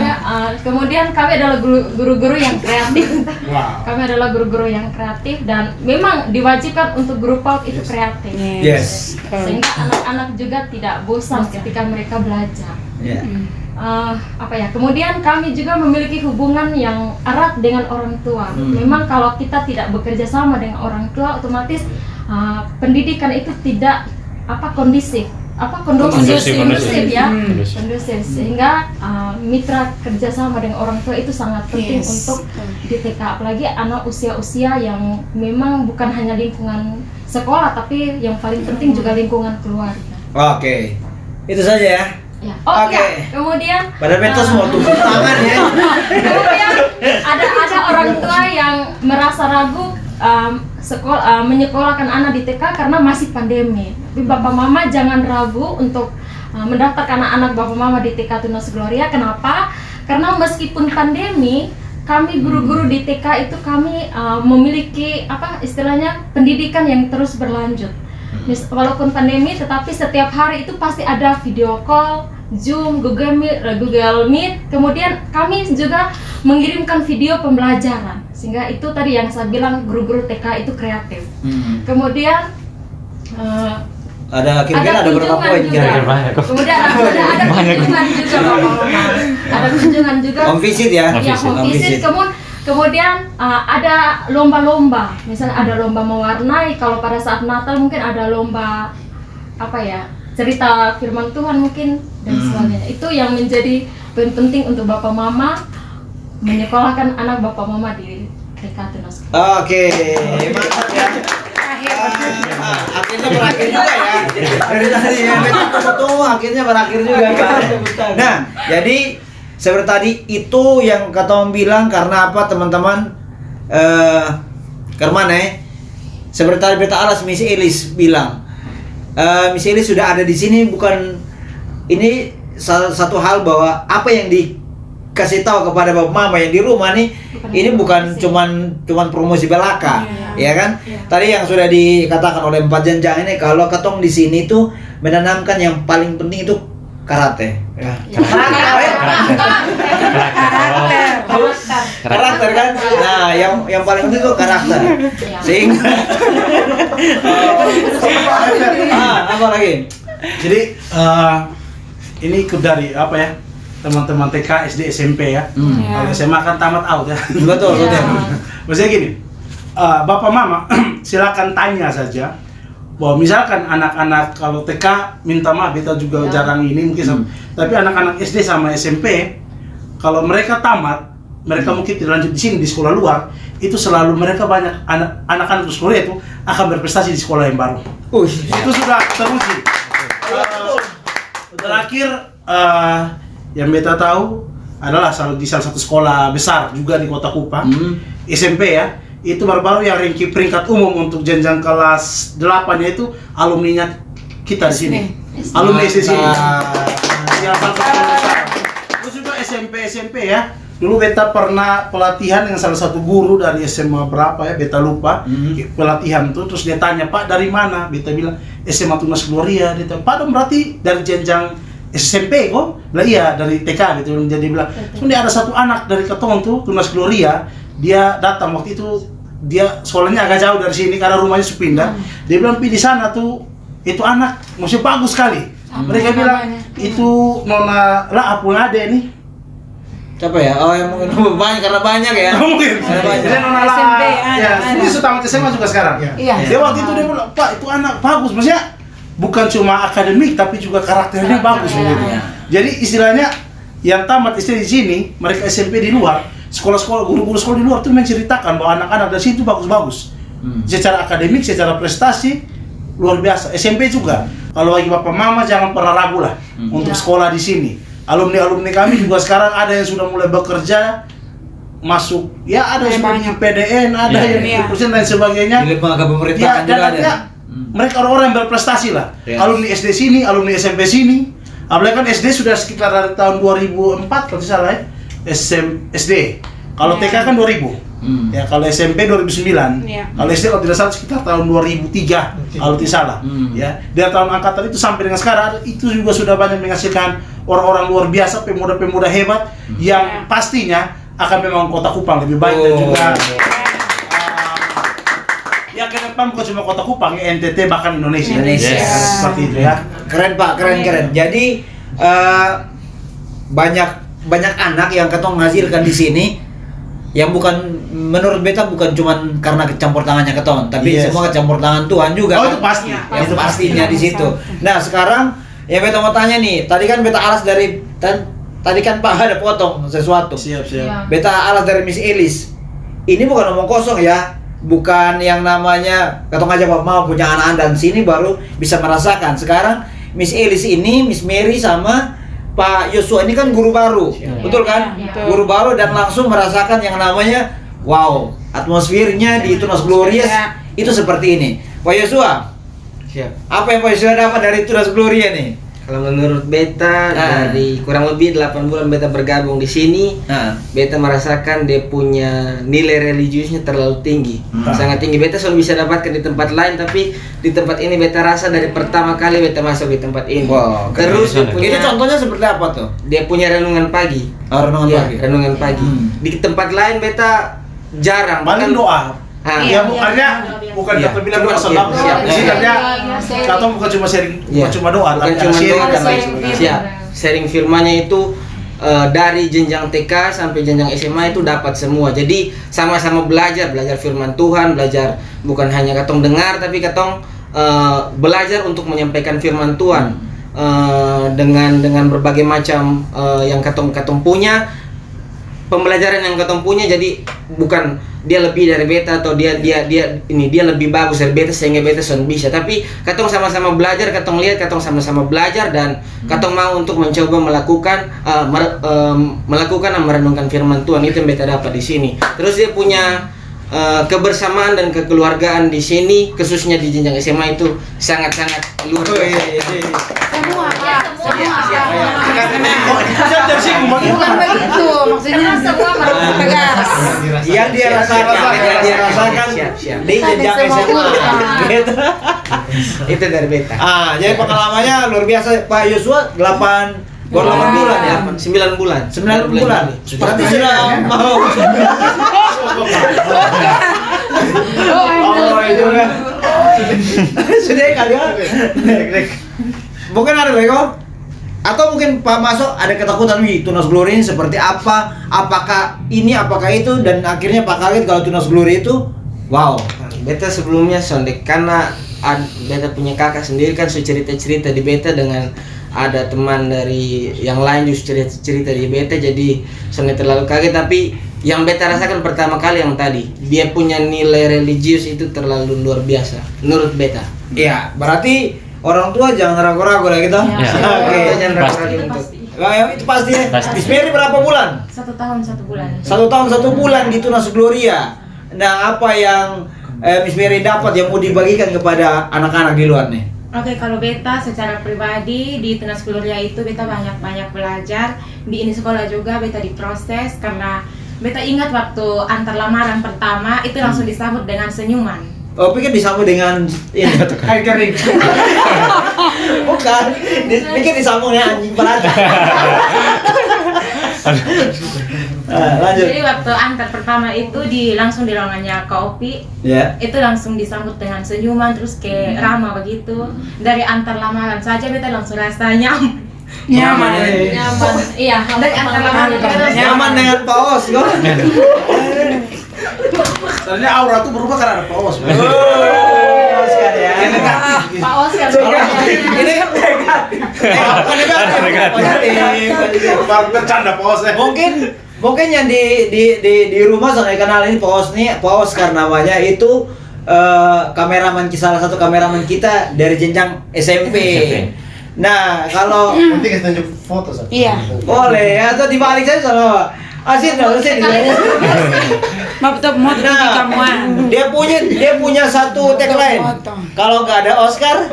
Kemudian kami adalah guru-guru yang kreatif. Wow. Kami adalah guru-guru yang kreatif dan memang diwajibkan untuk guru PAUD itu kreatif. Yes. Sehingga anak-anak juga tidak bosan ketika mereka belajar. Ya. Apa ya? Kemudian kami juga memiliki hubungan yang erat dengan orang tua. Memang kalau kita tidak bekerja sama dengan orang tua, otomatis pendidikan itu tidak kondusif ya, kondusif, sehingga mitra kerjasama dengan orang tua itu sangat penting untuk di TK, apalagi anak usia-usia yang memang bukan hanya lingkungan sekolah tapi yang paling penting juga lingkungan keluarga. Oke. Itu saja ya. Ya. Oke. Ya. Kemudian Pada betos mau tumpuk tangan ya. kemudian ada orang tua yang merasa ragu menyekolahkan anak di TK karena masih pandemi. Tapi bapak mama jangan ragu untuk mendaftarkan anak-anak bapak mama di TK Tunas Gloria. Kenapa? Karena meskipun pandemi, kami guru-guru di TK itu kami memiliki istilahnya pendidikan yang terus berlanjut. Walaupun pandemi, tetapi setiap hari itu pasti ada video call, Zoom, Google Meet. Kemudian kami juga mengirimkan video pembelajaran. Sehingga itu tadi yang saya bilang guru-guru TK itu kreatif. Kemudian Ada kira-kira ada berapa kunjungan poin juga. kira-kira? Kemudian ada kunjungan juga Bapak-bapak. Ada kunjungan juga. Home visit ya? Ya, home visit. Kemudian ada lomba-lomba. Misalnya ada lomba mewarnai. Kalau pada saat Natal mungkin ada lomba cerita firman Tuhan mungkin dan sebagainya. Itu yang menjadi poin penting untuk Bapak Mama menyekolahkan anak Bapak Mama di TK Tunas. Oke, mantap ya. Akhirnya berakhir juga ya. Dari tadi ya, tunggu akhirnya berakhir juga kan. Nah, jadi seperti tadi itu yang kata Om bilang karena apa teman-teman? Karena seperti tadi Beta Alas Miss Elis bilang, Miss Elis sudah ada di sini bukan ini satu hal bahwa apa yang dikasih tahu kepada Bapak Mama yang di rumah nih ini bukan cuman promosi belaka, ya kan? Tadi yang sudah dikatakan oleh Empat Jenjang ini kalau ketong di sini tuh menanamkan yang paling penting itu karate, ya. Karakter kan? Nah, yang paling penting itu karakter. Sehingga apa lagi? Jadi ini ikut dari apa ya? Teman-teman TK, SD, SMP ya. Kalau SMA kan tamat out ya. Betul. Maksudnya gini, Bapak Mama silakan tanya saja bahwa misalkan anak-anak kalau TK minta maaf kita juga jarang ini mungkin tapi anak-anak SD sama SMP kalau mereka tamat mereka mungkin tidak lanjut di sini di sekolah luar itu selalu mereka banyak anak-anak di sekolah itu akan berprestasi di sekolah yang baru. Itu sudah teruji. Terakhir yang beta tahu adalah di salah satu sekolah besar juga di Kota Kupang, SMP ya. Itu baru-baru yang ranking peringkat umum untuk jenjang kelas 8-nya itu alumninya kita di sini. Alumni di sini. Ya, salah satu besar. Terus juga SMP ya. Dulu beta pernah pelatihan dengan salah satu guru dari SMA berapa ya, beta lupa. Pelatihan tuh terus dia tanya, "Pak, dari mana?" Beta bilang, "SMA Tunas Gloria." Dia tanya, "Pak, berarti dari jenjang SMP kok?" Bilang, "Iya, dari TK." gitu. Jadi bilang, "Sebenarnya ada satu anak dari Ketong tuh, Tunas Gloria, dia datang waktu itu dia sekolahnya agak jauh dari sini karena rumahnya sepindah. Dia bilang, "Pi di sana tuh itu anak masih bagus sekali." Mereka bilang, "Itu Nona lah apa ada nih?" Siapa ya? Oh, yang mungkin banyak karena banyak ya. Mungkin. Jadi Nona lah. SMP, Ya, ini sudah tamat SMA juga sekarang. Iya. Dia waktu itu dia bilang, "Pak, itu anak bagus." Maksudnya bukan cuma akademik tapi juga karakternya bagus begitu. Jadi istilahnya yang tamat SD di sini, mereka SMP di luar, sekolah-sekolah guru-guru sekolah di luar tuh menceritakan bahwa anak-anak dari situ bagus-bagus. Secara akademik, secara prestasi luar biasa. SMP juga. Kalau bagi Bapak Mama jangan pernah ragu lah untuk sekolah di sini. alumni kami juga sekarang ada yang sudah mulai bekerja, masuk ya ada yang sudah di PDN, ada yang di persen dan sebagainya. Di lembaga Ya, pemerintahan dan juga ada. artinya mereka orang-orang yang berprestasi lah. Yes. Alumni SD sini, alumni SMP sini. Apalagi kan SD sudah sekitar dari tahun 2004 kalau tidak salah ya. SD. Kalau TK kan 2000. Ya, kalau SMP 2009. Iya. Kalau SD kalau tidak salah sekitar tahun 2003 kalau tidak salah. Ya. Dari tahun angkatan itu sampai dengan sekarang itu juga sudah banyak menghasilkan orang-orang luar biasa, pemuda-pemuda hebat yang pastinya akan memang Kota Kupang lebih baik dan juga ya ke depan bukan cuma Kota Kupang, ya, NTT bahkan Indonesia. Indonesia. Yes. Seperti itu ya. Keren Pak, keren. Jadi banyak anak yang ketong menghasilkan di sini yang bukan menurut beta bukan cuman karena kecampur tangannya ketong, tapi Yes. semua kecampur tangan Tuhan juga. Oh, kan? itu pasti. Itu pastinya di situ. Nah, sekarang ya beta mau tanya nih, tadi kan beta alas dari tadi kan Pak ada potong sesuatu. Siap. Ya. Beta alas dari Miss Elis. Ini bukan omong kosong ya. Bukan yang namanya ketong aja mau punya anak dan sini baru bisa merasakan. Sekarang Miss Elis ini, Miss Mary sama Pak Yosua ini kan guru baru, betul kan? Ya, Guru baru dan langsung merasakan yang namanya wow, atmosfernya di Tunas Glorious Ya. itu seperti ini. Pak Yosua, Siap. apa yang Pak Yosua dapat dari Tunas Gloria nih? Kalau menurut beta dari kurang lebih 8 bulan beta bergabung di sini, Nah, beta merasakan dia punya nilai religiusnya terlalu tinggi, sangat tinggi. Beta selalu bisa dapatkan di tempat lain, tapi di tempat ini beta rasa dari pertama kali beta masuk di tempat ini. wow, Terus dia punya, itu contohnya seperti apa tuh? dia punya renungan pagi. Renungan Iya, pagi. renungan pagi. Di tempat lain beta jarang. Paling bahkan- doa. Ah, Ya bukannya bukan Iya. kata bilang Cuma- doa salam. iya, Di sini iya. kan kata bukan cuma sharing, Iya. bukan cuma doa, Bukan tapi cuma sharing doa, dan lain sharing sebagainya. Siap. Sharing firmannya itu dari jenjang TK sampai jenjang SMA itu dapat semua. Jadi sama-sama belajar firman Tuhan, belajar bukan hanya katong dengar tapi katong belajar untuk menyampaikan firman Tuhan dengan berbagai macam yang katong punya. Pembelajaran yang katong punya, jadi bukan dia lebih dari beta atau dia lebih bagus dari beta sehingga beta son bisa, tapi katong sama-sama belajar, katong lihat, katong sama-sama belajar dan katong mau untuk mencoba melakukan dan merenungkan firman Tuhan. Itu yang beta dapat di sini. Terus dia punya kebersamaan dan kekeluargaan di sini, khususnya di jenjang SMA itu sangat-sangat luar biasa. Semua Pak, semua. Saya dari sini Bukan begitu, maksudnya tegas. Yang dia rasakan Siap. di jenjang SMA. Gitu. Itu dari beta. Jadi pengalamannya luar biasa. Pak Yosua 8 bulan ya. 9 bulan. 9 bulan. Berarti sudah mau. Oh, juga. Sudah kali ya. Mungkin ada Lego. Atau mungkin Pak Masuk ada ketakutan, wih Tunas Glory ini seperti apa? Apakah ini, apakah itu? Dan akhirnya Pak kaget kalau Tunas Glory itu wow. Beta sebelumnya sondek karena beta punya kakak sendiri kan so cerita-cerita di beta dengan ada teman dari yang lain juga cerita di beta, jadi sondek terlalu kaget. Tapi yang beta rasakan pertama kali yang tadi dia punya nilai religius itu terlalu luar biasa menurut beta. Iya, berarti orang tua jangan ragu-ragu lah gitu. Ya. Oke. Jangan Pasti. ragu-ragu untuk Itu pasti ya. Pasti. Miss Mary berapa bulan? 1 tahun 1 bulan. 1 tahun 1 bulan di Tunas Gloria. Nah, apa yang Miss Mary dapat yang mau dibagikan kepada anak-anak di luar nih? Oke, kalau beta secara pribadi di Tunas Gloria itu beta banyak belajar. Di ini sekolah juga beta diproses karena beta ingat waktu antar lamaran pertama itu langsung disambut dengan senyuman. Oh, pikir disambung dengan ini air kering. Bukan, pikir disambung dengan anjing pelacak. Lanjut. Jadi waktu antar pertama itu langsung di ruangannya Kopi, Ya. itu langsung disambut dengan senyuman terus kayak ramah begitu. Dari antar lamaran saja beta langsung rasa nyaman. Nyaman. Iya, dari antar lamaran Nyaman dengan paus kok. Soalnya aura tuh berubah karena ada paus. Oh, Oscar ya. Pak Oscar. Ini kan negatif. Negatif. Baru bercanda pausnya. Mungkin yang di rumah saya kenal ini Paus nih, Pak Oscar namanya itu kameraman, salah satu kameraman kita dari jenjang SMP. Nah, kalau Nanti kita tunjuk foto satu. Iya. boleh atau dibalik saya sama asin dong, asin. Mau tuh mau tuh di kamuan. Dia punya satu tagline. Kalau nggak ada Oscar,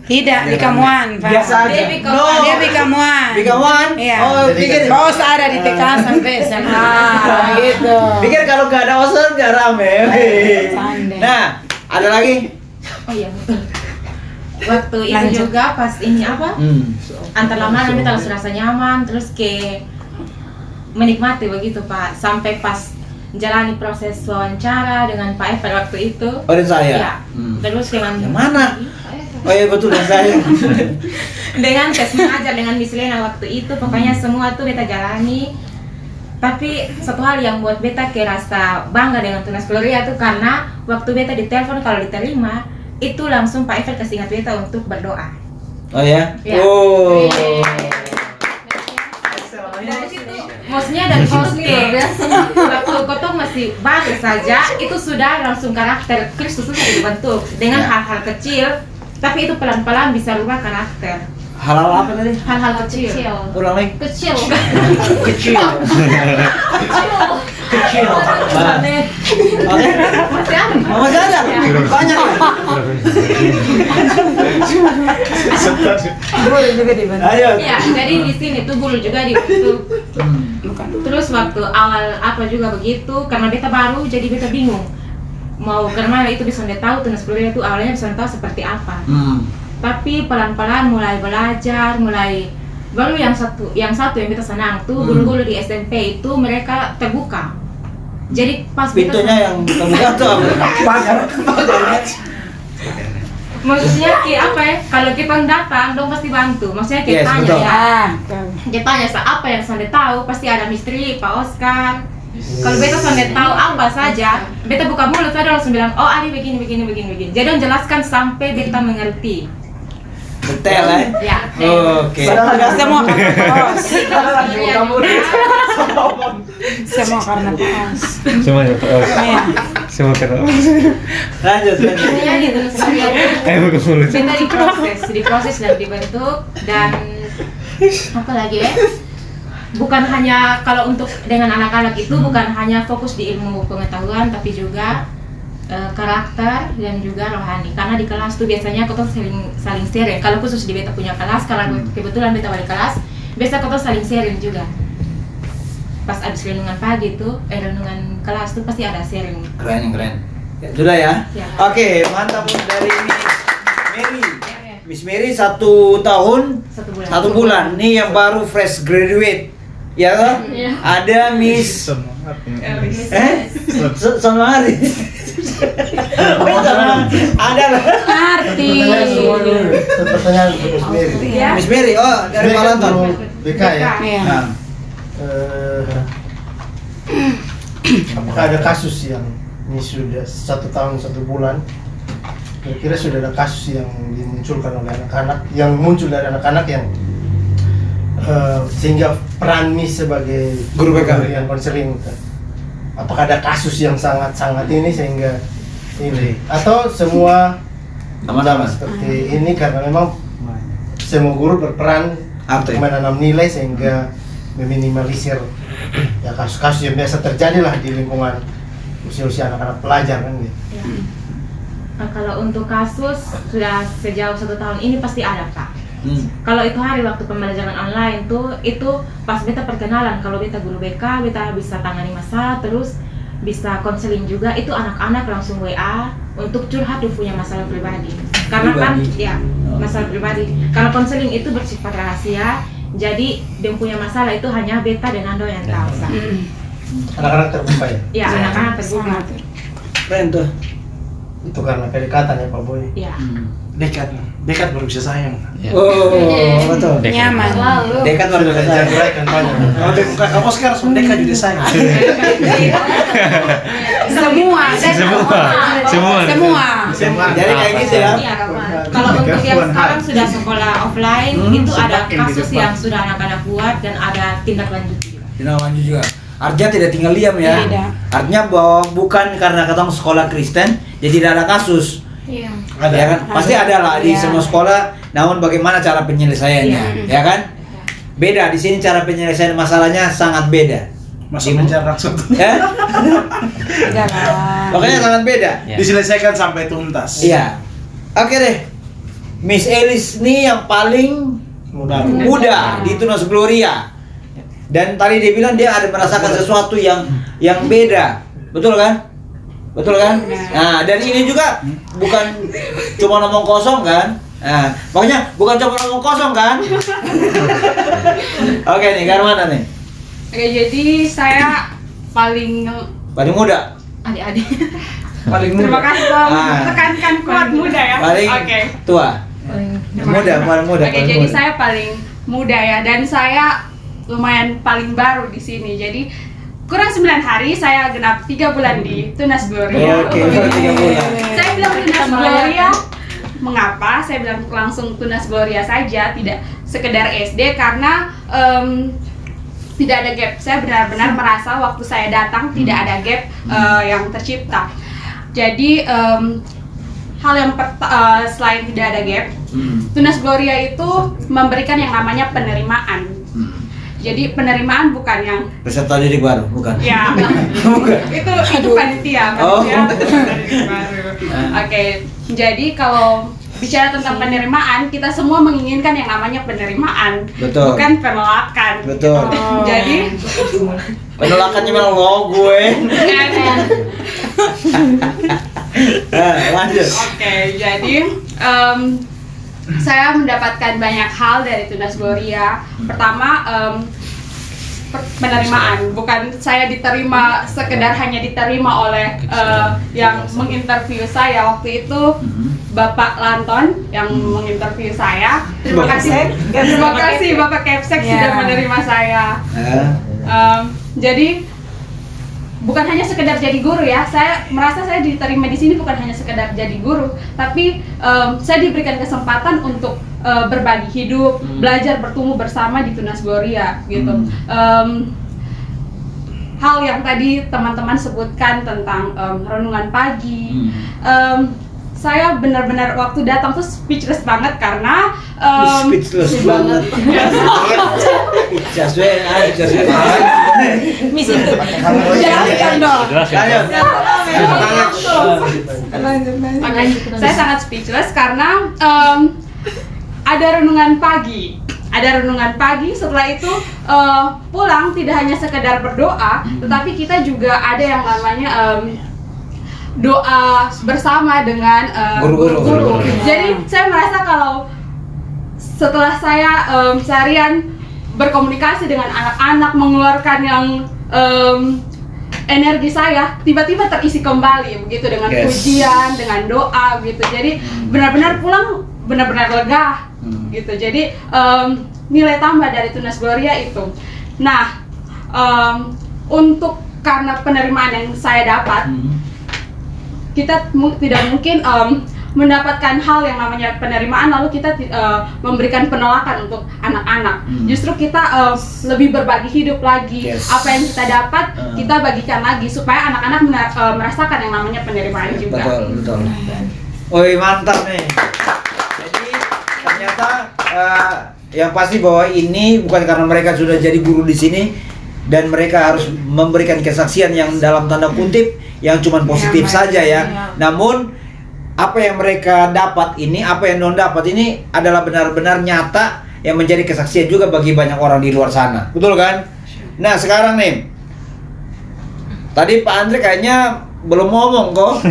Tidak di kamuan, Pak. biasa aja. Dia di kamuan. Bikawan? Iya. Oh, pikir Bos ada di TK sampai SMA gitu. pikir kalau nggak ada Oscar nggak rame. Sande. Nah, ada lagi? Oh iya betul. Waktu itu Lanjut. juga pas ini apa? Antar lamaran kita langsung rasa nyaman, terus ke menikmati begitu Pak, sampai pas jalani proses wawancara dengan Pak Evan waktu itu. Oh, dan saya. Ya. Terus dengan Yang mana? Oh iya betul, dan saya. dengan tes mengajar dengan Miss Lena waktu itu, pokoknya semua tuh beta jalani. Tapi satu hal yang buat beta kayak rasa bangga dengan Tunas Gloria tuh karena waktu beta ditelepon kalau diterima, itu langsung Pak Evan kasih ingat beta untuk berdoa. Oh ya? Ya. Oh. Dari situ, maksudnya dari situ ke waktu kotong masih baru saja, itu sudah langsung karakter Kristus sudah dibentuk dengan hal-hal kecil, tapi itu pelan-pelan bisa rubah karakter. Halal apa tadi? Hal-hal kecil. Ulang lagi. Kecil. Kecil. Kecil. Oke. Masih ada. Oh, masih ada? Banyak ya? Boleh juga dibantu. Ayo. Iya, jadi di sini tuh guru juga dibentuk. Terus waktu awal apa juga begitu, karena beta baru jadi beta bingung. Mau karena itu bisa tahu Tunas Gloria itu awalnya bisa tahu seperti apa. Tapi pelan-pelan mulai belajar, mulai baru yang satu yang kita senang tuh guru-guru di SMP itu mereka terbuka. Jadi pas kita Pintunya yang terbuka tuh apa? maksudnya kayak apa ya? Kalau kita datang, dong pasti bantu. Maksudnya kita Yes, tanya betul. ya. Kita tanya apa yang Sonde tahu, pasti ada misteri Pak Oscar. Kalau beta Sonde tahu apa saja, beta buka mulut saja langsung bilang, oh ini begini. Jadi dong jelaskan sampai beta mengerti. Detail ya? Ya. Oke. Semua karena Paus. Iya. Semua karena Paus. Semuanya Paus. Iya. Semua kena. Lanjut. Maksudnya gitu sekalian. Bukan mulut. Beta diproses dan dibentuk dan apa lagi ya? Bukan hanya kalau untuk dengan anak-anak itu bukan hanya fokus di ilmu pengetahuan tapi juga karakter dan juga rohani. Karena di kelas tuh biasanya kita saling sharing. Kalau khusus di beta punya kelas, kalau kebetulan beta balik kelas, biasa kita saling sharing juga. Pas abis renungan pagi tuh, renungan kelas tuh pasti ada sharing. Keren. Ya, sudah ya? Ya. Oke, mantap dari Miss Mary 1 tahun 1 bulan. 1 bulan. Nih yang baru fresh graduate. Ya kan? Iya. Ada Miss sama hari. Oh, sama ada lah. Arti. Pertanyaan untuk sendiri. Ya. Miss Mary, oh dari Malanton. BK ya. Iya. Nah, Apakah ada kasus yang ini sudah 1 tahun 1 bulan? Kira-kira sudah ada kasus yang dimunculkan oleh anak-anak, yang muncul dari anak-anak yang sehingga peran Miss sebagai Guru BK. yang konseling, apakah ada kasus yang sangat-sangat ini sehingga ini atau semua Sama-sama. seperti ini karena memang semua guru berperan Apa untuk menanam nilai sehingga meminimalisir ya kasus-kasus yang biasa terjadi lah di lingkungan usia-usia anak-anak pelajar kan gitu. Ya. Nah, kalau untuk kasus sudah sejauh 1 tahun ini pasti ada Pak. Kalau itu hari waktu pembelajaran online tuh itu pas beta perkenalan kalau beta guru BK, beta bisa tangani masalah terus bisa konseling juga, itu anak-anak langsung WA untuk curhat dia punya masalah pribadi. Karena kan ya masalah pribadi. Karena konseling itu bersifat rahasia, jadi dia punya masalah itu hanya beta dan Ando yang tahu. Anak-anak terbuka ya. Ya, anak-anak terbuka. Sangat. keren tuh. Itu karena kedekatan ya Pak Boy. Ya. Dekat baru bisa sayang. Oh, betul. Nyaman. Dekat baru Sudah selesai. cerai kan banyak. Kalau kamu Oscar langsung dekat juga sayang. Semua. Jadi kayak gitu ya. Iya, kalau untuk yang sekarang sudah sekolah offline itu ada kasus yang sudah anak-anak buat dan ada tindak lanjut juga. Tindak lanjut juga. Artinya tidak tinggal diam ya. Tidak. Artinya bahwa bukan karena ketemu sekolah Kristen jadi tidak ada kasus. Iya. Ya kan? Pasti ada lah di Iya. semua sekolah namun bagaimana cara penyelesaiannya, ya kan? Beda di sini cara penyelesaian masalahnya sangat beda. Masuk penjara langsung. Ya? Jangan. Makanya sangat beda. Ya. Diselesaikan sampai tuntas. Iya. Oke deh. Miss Elis nih yang paling muda di Tunas Gloria. Dan tadi dia bilang dia ada merasakan sesuatu yang beda. Betul kan? Betul kan? Nah, dan ini juga bukan cuma ngomong kosong kan? Nah, pokoknya bukan cuma ngomong kosong kan? Oke nih, Garmana nih. Oke, jadi saya paling Muda. adik-adik. Paling Terima kasih Bang, Ah. tekankan kuat muda ya. Paling Oke. tua. Muda. Oke, jadi saya paling muda ya, dan saya lumayan paling baru di sini. Jadi kurang 9 hari, saya genap 3 bulan di Tunas Gloria. Oke, 3 bulan. Saya bilang Tunas Gloria, mengapa? Saya bilang langsung Tunas Gloria saja, tidak sekedar SD, karena tidak ada gap. Saya benar-benar merasa waktu saya datang tidak ada gap yang tercipta. Jadi hal yang selain tidak ada gap, Tunas Gloria itu memberikan yang namanya penerimaan. Jadi penerimaan bukan yang peserta didik baru, bukan? ya itu panitia Oh. didik baru. Oke, jadi kalau bicara tentang penerimaan, kita semua menginginkan yang namanya penerimaan, Betul. bukan penolakan. Betul. Jadi Penolakannya memang lo gue. Lanjut. Oke, jadi saya mendapatkan banyak hal dari Tunas Gloria. Pertama, penerimaan, bukan saya diterima sekedar hanya diterima oleh yang menginterview saya waktu itu, Bapak Lanton yang menginterview saya. Terima kasih Bapak Kepsek sudah menerima saya. Jadi bukan hanya sekedar jadi guru ya, saya merasa saya diterima di sini bukan hanya sekedar jadi guru, tapi saya diberikan kesempatan untuk berbagi hidup, belajar bertumbuh bersama di Tunas Gloria gitu. Hal yang tadi teman-teman sebutkan tentang renungan pagi, saya benar-benar waktu datang tuh speechless banget karena Speechless banget. Misi itu. Jelaskan dong. Saya sangat speechless karena ada renungan pagi. Setelah itu pulang tidak hanya sekedar berdoa, tetapi kita juga ada yang namanya doa bersama dengan guru-guru. Jadi saya merasa kalau setelah saya seharian berkomunikasi dengan anak-anak, mengeluarkan yang energi saya tiba-tiba terisi kembali begitu dengan pujian, dengan doa gitu. Jadi benar-benar pulang benar-benar lega gitu. Jadi nilai tambah dari Tunas Gloria itu. Nah, untuk karena penerimaan yang saya dapat, kita tidak mungkin mendapatkan hal yang namanya penerimaan lalu kita memberikan penolakan untuk anak-anak. Justru kita lebih berbagi hidup lagi. Apa yang kita dapat kita bagikan lagi supaya anak-anak merasakan yang namanya penerimaan juga. Betul. Oi, mantap nih. Jadi ternyata yang pasti bahwa ini bukan karena mereka sudah jadi guru di sini dan mereka harus memberikan kesaksian yang dalam tanda kutip yang cuma positif saja ya. Namun apa yang mereka dapat ini, apa yang non dapat ini adalah benar-benar nyata yang menjadi kesaksian juga bagi banyak orang di luar sana. Betul kan? Nah, sekarang nih. Tadi Pak Andre kayaknya belum ngomong kok.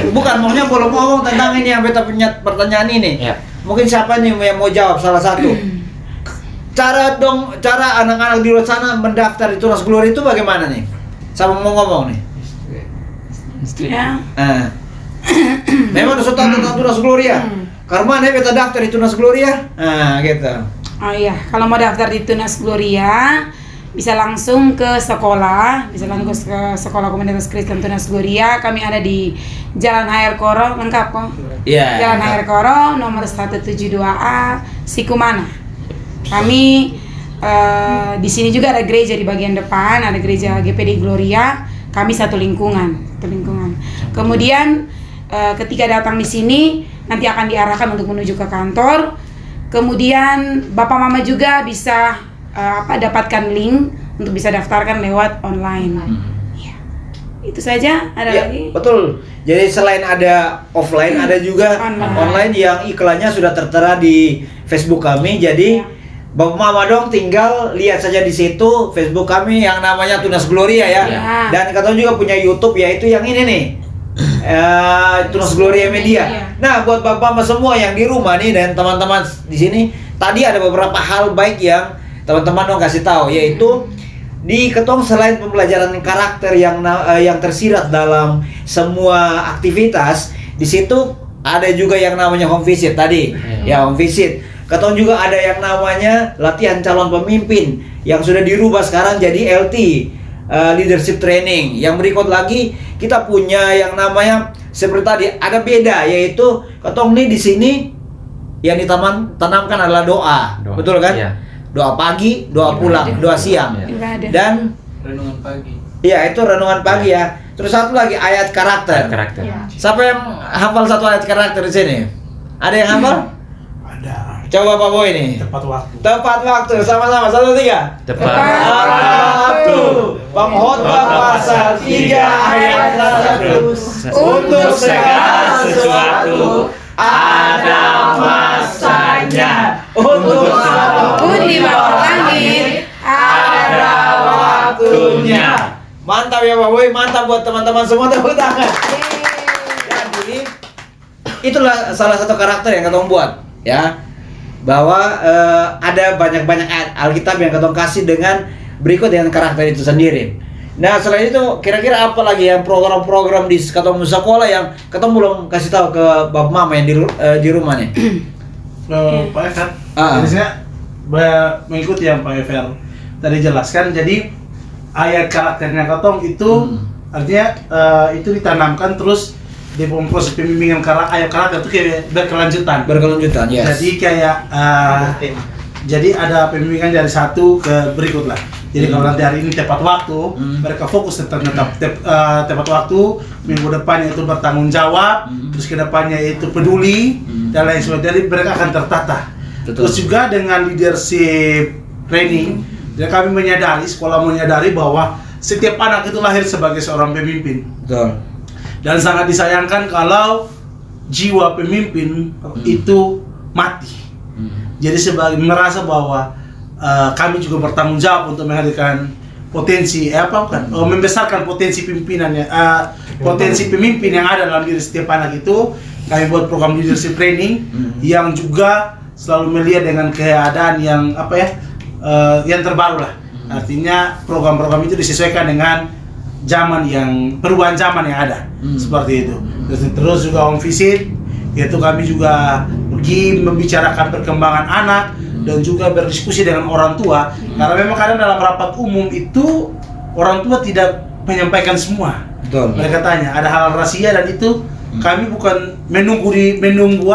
Bukan, maksudnya belum ngomong tentang ini yang beta punya pertanyaan ini. Ya. Mungkin siapa nih yang mau jawab salah satu? Cara anak-anak di luar sana mendaftar di Tunas Gloria itu bagaimana nih? Sama mau ngomong nih. Ya. Memang sudah tahu tentang Tunas Gloria. Karena nih beta daftar di Tunas Gloria. Nah, gitu. Oh iya, kalau mau daftar di Tunas Gloria bisa langsung ke sekolah, ke sekolah Komunitas Kristen Tunas Gloria. Kami ada di Jalan HR Koro, lengkap kok? Iya. Jalan HR Koro nomor 172A, Sikumana. Kami di sini juga ada gereja di bagian depan, ada gereja GPD Gloria. Kami satu lingkungan. Kemudian ketika datang di sini nanti akan diarahkan untuk menuju ke kantor. Kemudian Bapak Mama juga bisa dapatkan link untuk bisa daftarkan lewat online. Ya. Itu saja. Ada Ya, lagi? betul. Jadi selain ada offline, ada juga online yang iklannya sudah tertera di Facebook kami. Jadi Bapak Mama dong tinggal lihat saja di situ Facebook kami yang namanya Tunas Gloria ya. Dan katanya juga punya YouTube yaitu yang ini nih. Tunas Gloria Media. Nah, buat bapak-bapak semua yang di rumah nih dan teman-teman di sini, tadi ada beberapa hal baik yang teman-teman dong kasih tahu, yaitu di Ketong selain pembelajaran karakter yang tersirat dalam semua aktivitas, di situ ada juga yang namanya home visit tadi. Ya, home visit. Ketong juga ada yang namanya latihan calon pemimpin yang sudah dirubah sekarang jadi LT. Leadership training. Yang berikut lagi kita punya yang namanya seperti tadi ada beda, yaitu ketong nih di sini yang ditanamkan adalah doa. Betul kan? Iya. Doa pagi, doa pulang, doa siang. Dan Renungan pagi. iya, itu renungan pagi ya. Terus satu lagi ayat karakter. Karakter. Siapa yang hafal satu ayat karakter di sini? Ada yang hafal? Ada. Coba Pak Boy nih. Tepat waktu. Tepat waktu, sama-sama 1, 2, 3. Tepat waktu. Pengkhotbah pasal 3 ayat 1. Untuk segala sesuatu ada masanya. Untuk apapun di bawah langit ada waktunya. Mantap ya Pak Boy, mantap buat teman-teman semua, tepuk tangan. Jadi itulah salah satu karakter yang ketong buat ya. Bahwa ada banyak-banyak ayat Alkitab yang ketong kasih dengan berikut dengan karakter itu sendiri. Nah, selain itu kira-kira apa lagi yang program-program di ketong sekolah yang ketong belum kasih tahu ke Bapak Mama yang di rumah nih? Pak Efer, jadi saya mengikuti yang Pak Efer tadi jelaskan. Jadi ayat karakternya ketong itu artinya itu ditanamkan terus di proses pembimbingan ayat karakter itu kayak berkelanjutan. Yes. Jadi kayak jadi ada pembimbingan dari satu ke berikut lah. Jadi kalau nanti hari ini tepat waktu, mereka fokus tentang tepat waktu. Minggu depannya itu bertanggung jawab, terus kedepannya itu peduli dan lain sebagainya. Jadi mereka akan tertata. Terus juga dengan leadership training, jadi kami menyadari, sekolah menyadari bahwa setiap anak itu lahir sebagai seorang pemimpin. Betul. Dan sangat disayangkan kalau jiwa pemimpin itu mati. Jadi sebagai merasa bahwa kami juga bertanggung jawab untuk menghadirkan potensi membesarkan potensi pimpinannya, potensi pemimpin yang ada dalam diri setiap anak itu. Kami buat program leadership training yang juga selalu melihat dengan keadaan yang yang terbaru lah. Artinya program-program itu disesuaikan dengan perubahan zaman yang ada. Seperti itu. Terus juga home visit, yaitu kami juga pergi membicarakan perkembangan anak dan juga berdiskusi dengan orang tua. Karena memang kadang dalam rapat umum itu orang tua tidak menyampaikan semua. Betul. Mereka tanya, ada hal rahasia dan itu kami bukan menunggu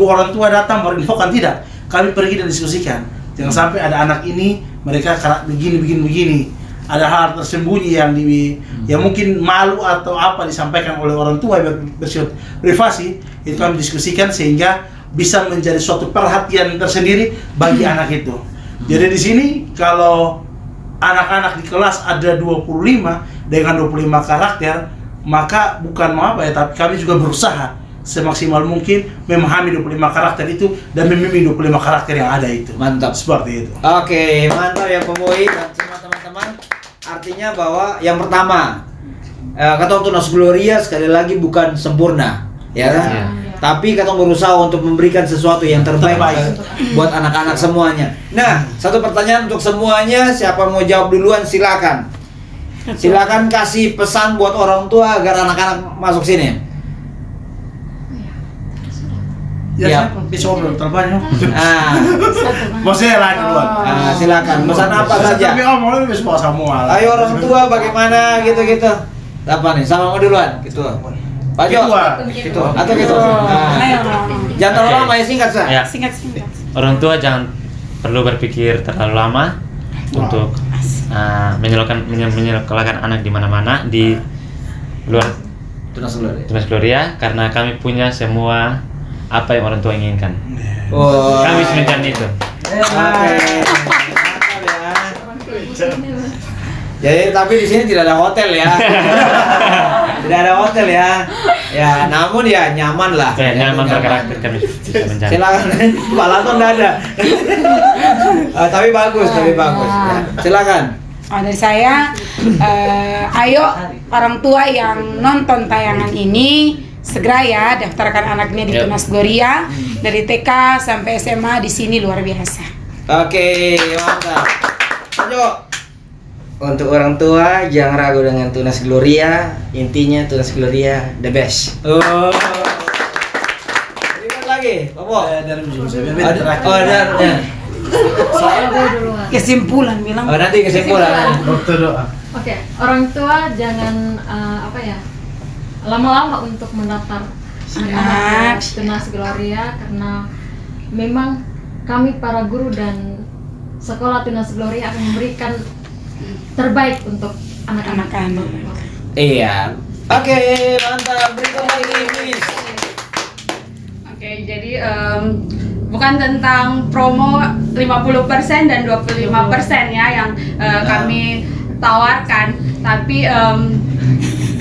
orang tua datang baru infokan, tidak. Kami pergi dan diskusikan. Jangan sampai ada anak ini mereka begini. Ada hal tersembunyi yang mungkin malu atau apa disampaikan oleh orang tua yang bersifat privasi, itu kami diskusikan sehingga bisa menjadi suatu perhatian tersendiri bagi anak itu. Jadi di sini kalau anak-anak di kelas ada 25 dengan 25 karakter, maka bukan tapi kami juga berusaha semaksimal mungkin memahami 25 karakter itu dan membimbing 25 karakter yang ada itu. Mantap. Seperti itu. Oke, mantap ya Pak Boy dan semua teman-teman. Artinya bahwa yang pertama, Ketong Tunas Gloria sekali lagi bukan sempurna, ya kan? Tapi Ketong berusaha untuk memberikan sesuatu yang terbaik buat anak-anak semuanya. Nah, satu pertanyaan untuk semuanya, siapa mau jawab duluan silakan. Silakan kasih pesan buat orang tua agar anak-anak masuk sini. Ya, bisa ngobrol terbanyak. Bosnya lah duluan. Silakan. Pesan apa saja? Tapi omongnya bisa bawa semua. Ayo orang tua bagaimana gitu-gitu. Apa nih? Sama mau duluan gitu. Pak Jo. Gitu. Atau gitu. Jangan terlalu lama ya, singkat saja. Ya. Singkat. Orang tua jangan perlu berpikir terlalu lama untuk menyekolahkan anak di mana-mana di luar Tunas Gloria. Tunas Gloria, karena kami punya semua apa yang orang tua inginkan. Oh. Kami semacam itu. Oke. Mantap ya. Jadi tapi di sini tidak ada hotel ya. Tidak ada hotel ya. Ya, namun ya nyaman lah. Kayak nyaman berkarakter kami bisa mencari. Silakan. Pak Laton enggak ada. Tapi bagus, tapi bagus. Ya, silakan. Dari saya, ayo orang tua yang nonton tayangan ini segera ya daftarkan anaknya di Tunas Gloria dari TK sampai SMA di sini luar biasa. Oke, mantap. Ayo. Untuk orang tua jangan ragu dengan Tunas Gloria. Intinya Tunas Gloria the best. Oh. Terima lagi, Bobo. Dari ujung saya. Oh, ada. Kesimpulan bilang. Oh, nanti kesimpulan. Dokter doa. Oke, orang tua jangan lama-lama untuk mendaftar anak Tunas Gloria karena memang kami para guru dan sekolah Tunas Gloria akan memberikan terbaik untuk anak-anak. Iya. Oke, mantap. Berikut lagi, Miss. Oke, jadi bukan tentang promo 50% dan 25% ya yang kami tawarkan, tapi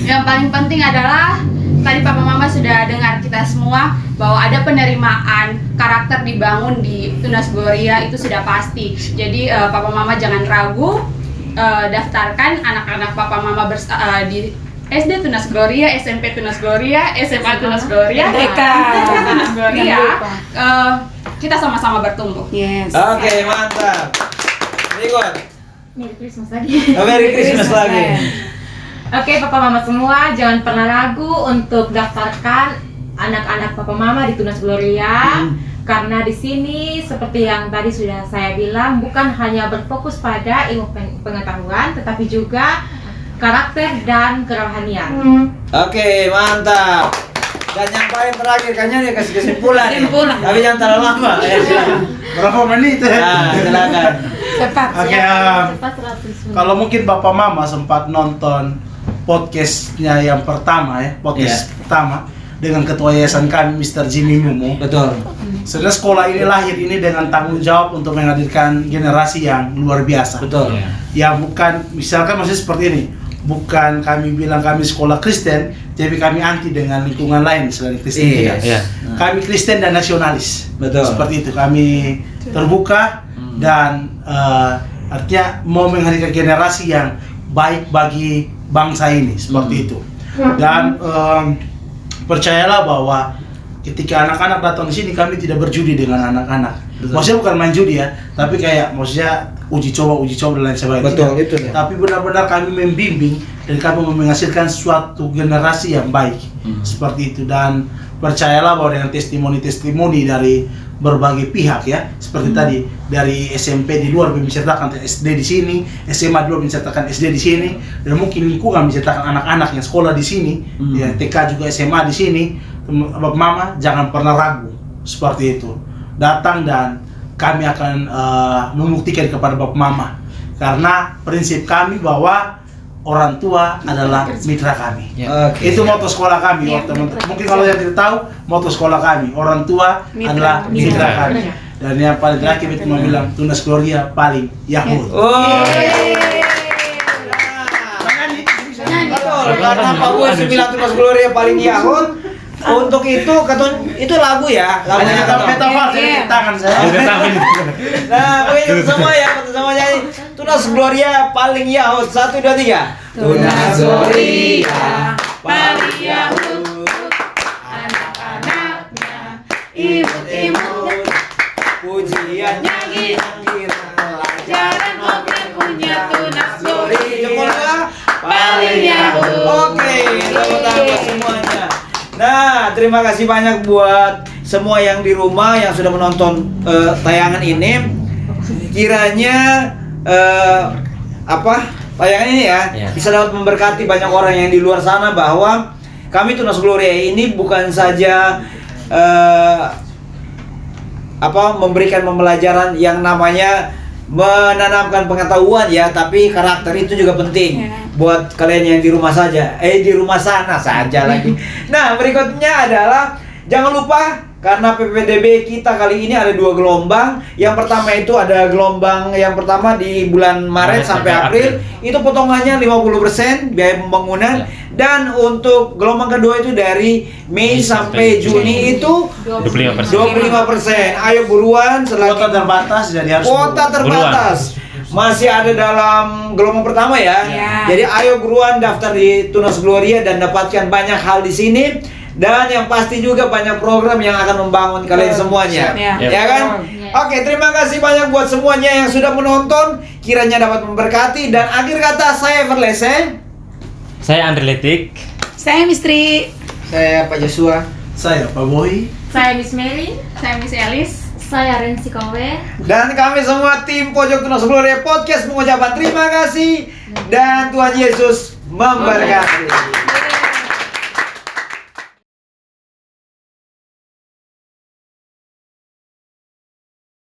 yang paling penting adalah tadi Papa Mama sudah dengar kita semua bahwa ada penerimaan karakter dibangun di Tunas Gloria itu sudah pasti. Jadi Papa Mama jangan ragu, daftarkan anak-anak Papa Mama di SD Tunas Gloria, SMP Tunas Gloria, SMA Tunas Gloria, TK Tunas Gloria. Kita sama-sama bertumbuh. Yes. Oke, mantap. Berikut. Merry Christmas lagi. Merry Christmas lagi. Oke, Papa Mama semua, jangan pernah ragu untuk daftarkan anak-anak Papa Mama di Tunas Gloria. Karena di sini seperti yang tadi sudah saya bilang, bukan hanya berfokus pada ilmu pengetahuan, tetapi juga karakter dan kerohanian. Oke, mantap. Dan yang paling terakhir kayaknya dia kasih kesimpulan. Tapi jangan terlalu lama. Ya, silakan. Berapa menit? Nah, silakan. Cepat. Oke, Cepat 100 menit. kalau mungkin Bapak Mama sempat nonton podcastnya yang pertama ya, podcast pertama dengan ketua yayasan kami Mr. Jimmy Mumu. Betul. Sebenarnya sekolah ini lahir ini dengan tanggung jawab untuk menghadirkan generasi yang luar biasa. Betul. Ya bukan, misalkan maksudnya seperti ini, bukan kami bilang kami sekolah Kristen, tapi kami anti dengan lingkungan lain selain Kristen. Iya. Tidak. Iya. Kami Kristen dan nasionalis. Betul. Seperti itu, kami terbuka dan artinya mau menghadirkan generasi yang baik bagi bangsa ini, seperti itu. Dan percayalah bahwa ketika anak-anak datang di sini kami tidak berjudi dengan anak-anak. Maksudnya bukan main judi ya, tapi kayak maksudnya uji coba dan lain sebagainya. Betul, itu ya. Tapi benar-benar kami membimbing dan kami menghasilkan suatu generasi yang baik. Seperti itu, dan percayalah bahwa dengan testimoni-testimoni dari berbagai pihak ya, seperti tadi dari SMP di luar menceritakan SD di sini, SMA di luar menceritakan SD di sini, dan mungkin lingkungan menceritakan anak-anak yang sekolah di sini, ya TK juga SMA di sini. Bapak Mama jangan pernah ragu seperti itu, datang dan kami akan membuktikan kepada Bapak Mama, karena prinsip kami bahwa orang tua adalah mitra kami. Oke. Itu moto sekolah kami, teman-teman. Mungkin kalau yang tidak tahu, moto sekolah kami, orang tua adalah mitra kami. Dan yang paling terakhir itu mau bilang Tunas Gloria paling Yahud. Oh. Betul. Karena Pak Gue bilang Tunas Gloria paling Yahud. Untuk itu itu lagu ya. Lagunya Metaphor saya tangan saya. Nah, mungkin semua ya, sama nyanyi. Tunas Gloria paling Yahud. 1, 2, 3. Tunas Gloria paling Yahud. Anak-anaknya imut-imut. Pujiannya kira pelajaran oke punya Tunas Gloria paling Yahud. Oke, tepuk tangan semuanya. Nah, terima kasih banyak buat semua yang di rumah yang sudah menonton tayangan ini. Kiranya tayangan ini ya bisa dapat memberkati banyak orang yang di luar sana, bahwa kami Tunas Gloria ini bukan saja memberikan pembelajaran yang namanya menanamkan pengetahuan ya, tapi karakter itu juga penting buat kalian yang di rumah saja, di rumah sana saja lagi. Nah, berikutnya adalah jangan lupa karena PPDB kita kali ini ada 2 gelombang. Yang pertama itu ada gelombang yang pertama di bulan Maret sampai April. Itu potongannya 50% biaya pembangunan. Dan untuk gelombang kedua itu dari Mei sampai Juni itu 25%. 25%. Ayo buruan selagi Kuota terbatas jadi harus kuota terbatas. Masih ada dalam gelombang pertama ya. Jadi ayo buruan daftar di Tunas Gloria dan dapatkan banyak hal di sini. Dan yang pasti juga banyak program yang akan membangun kalian semuanya. Ya kan? Oke, terima kasih banyak buat semuanya yang sudah menonton. Kiranya dapat memberkati. Dan akhir kata saya Everlese. Saya Andre Letik. Saya Mistri. Saya Pak Joshua. Saya Pak Boy. Saya Miss Mary. Saya Miss Elis. Saya Rensi Kowe. Dan kami semua tim Pojok Tunas Gloria Podcast mengucapkan terima kasih. Dan Tuhan Yesus memberkati.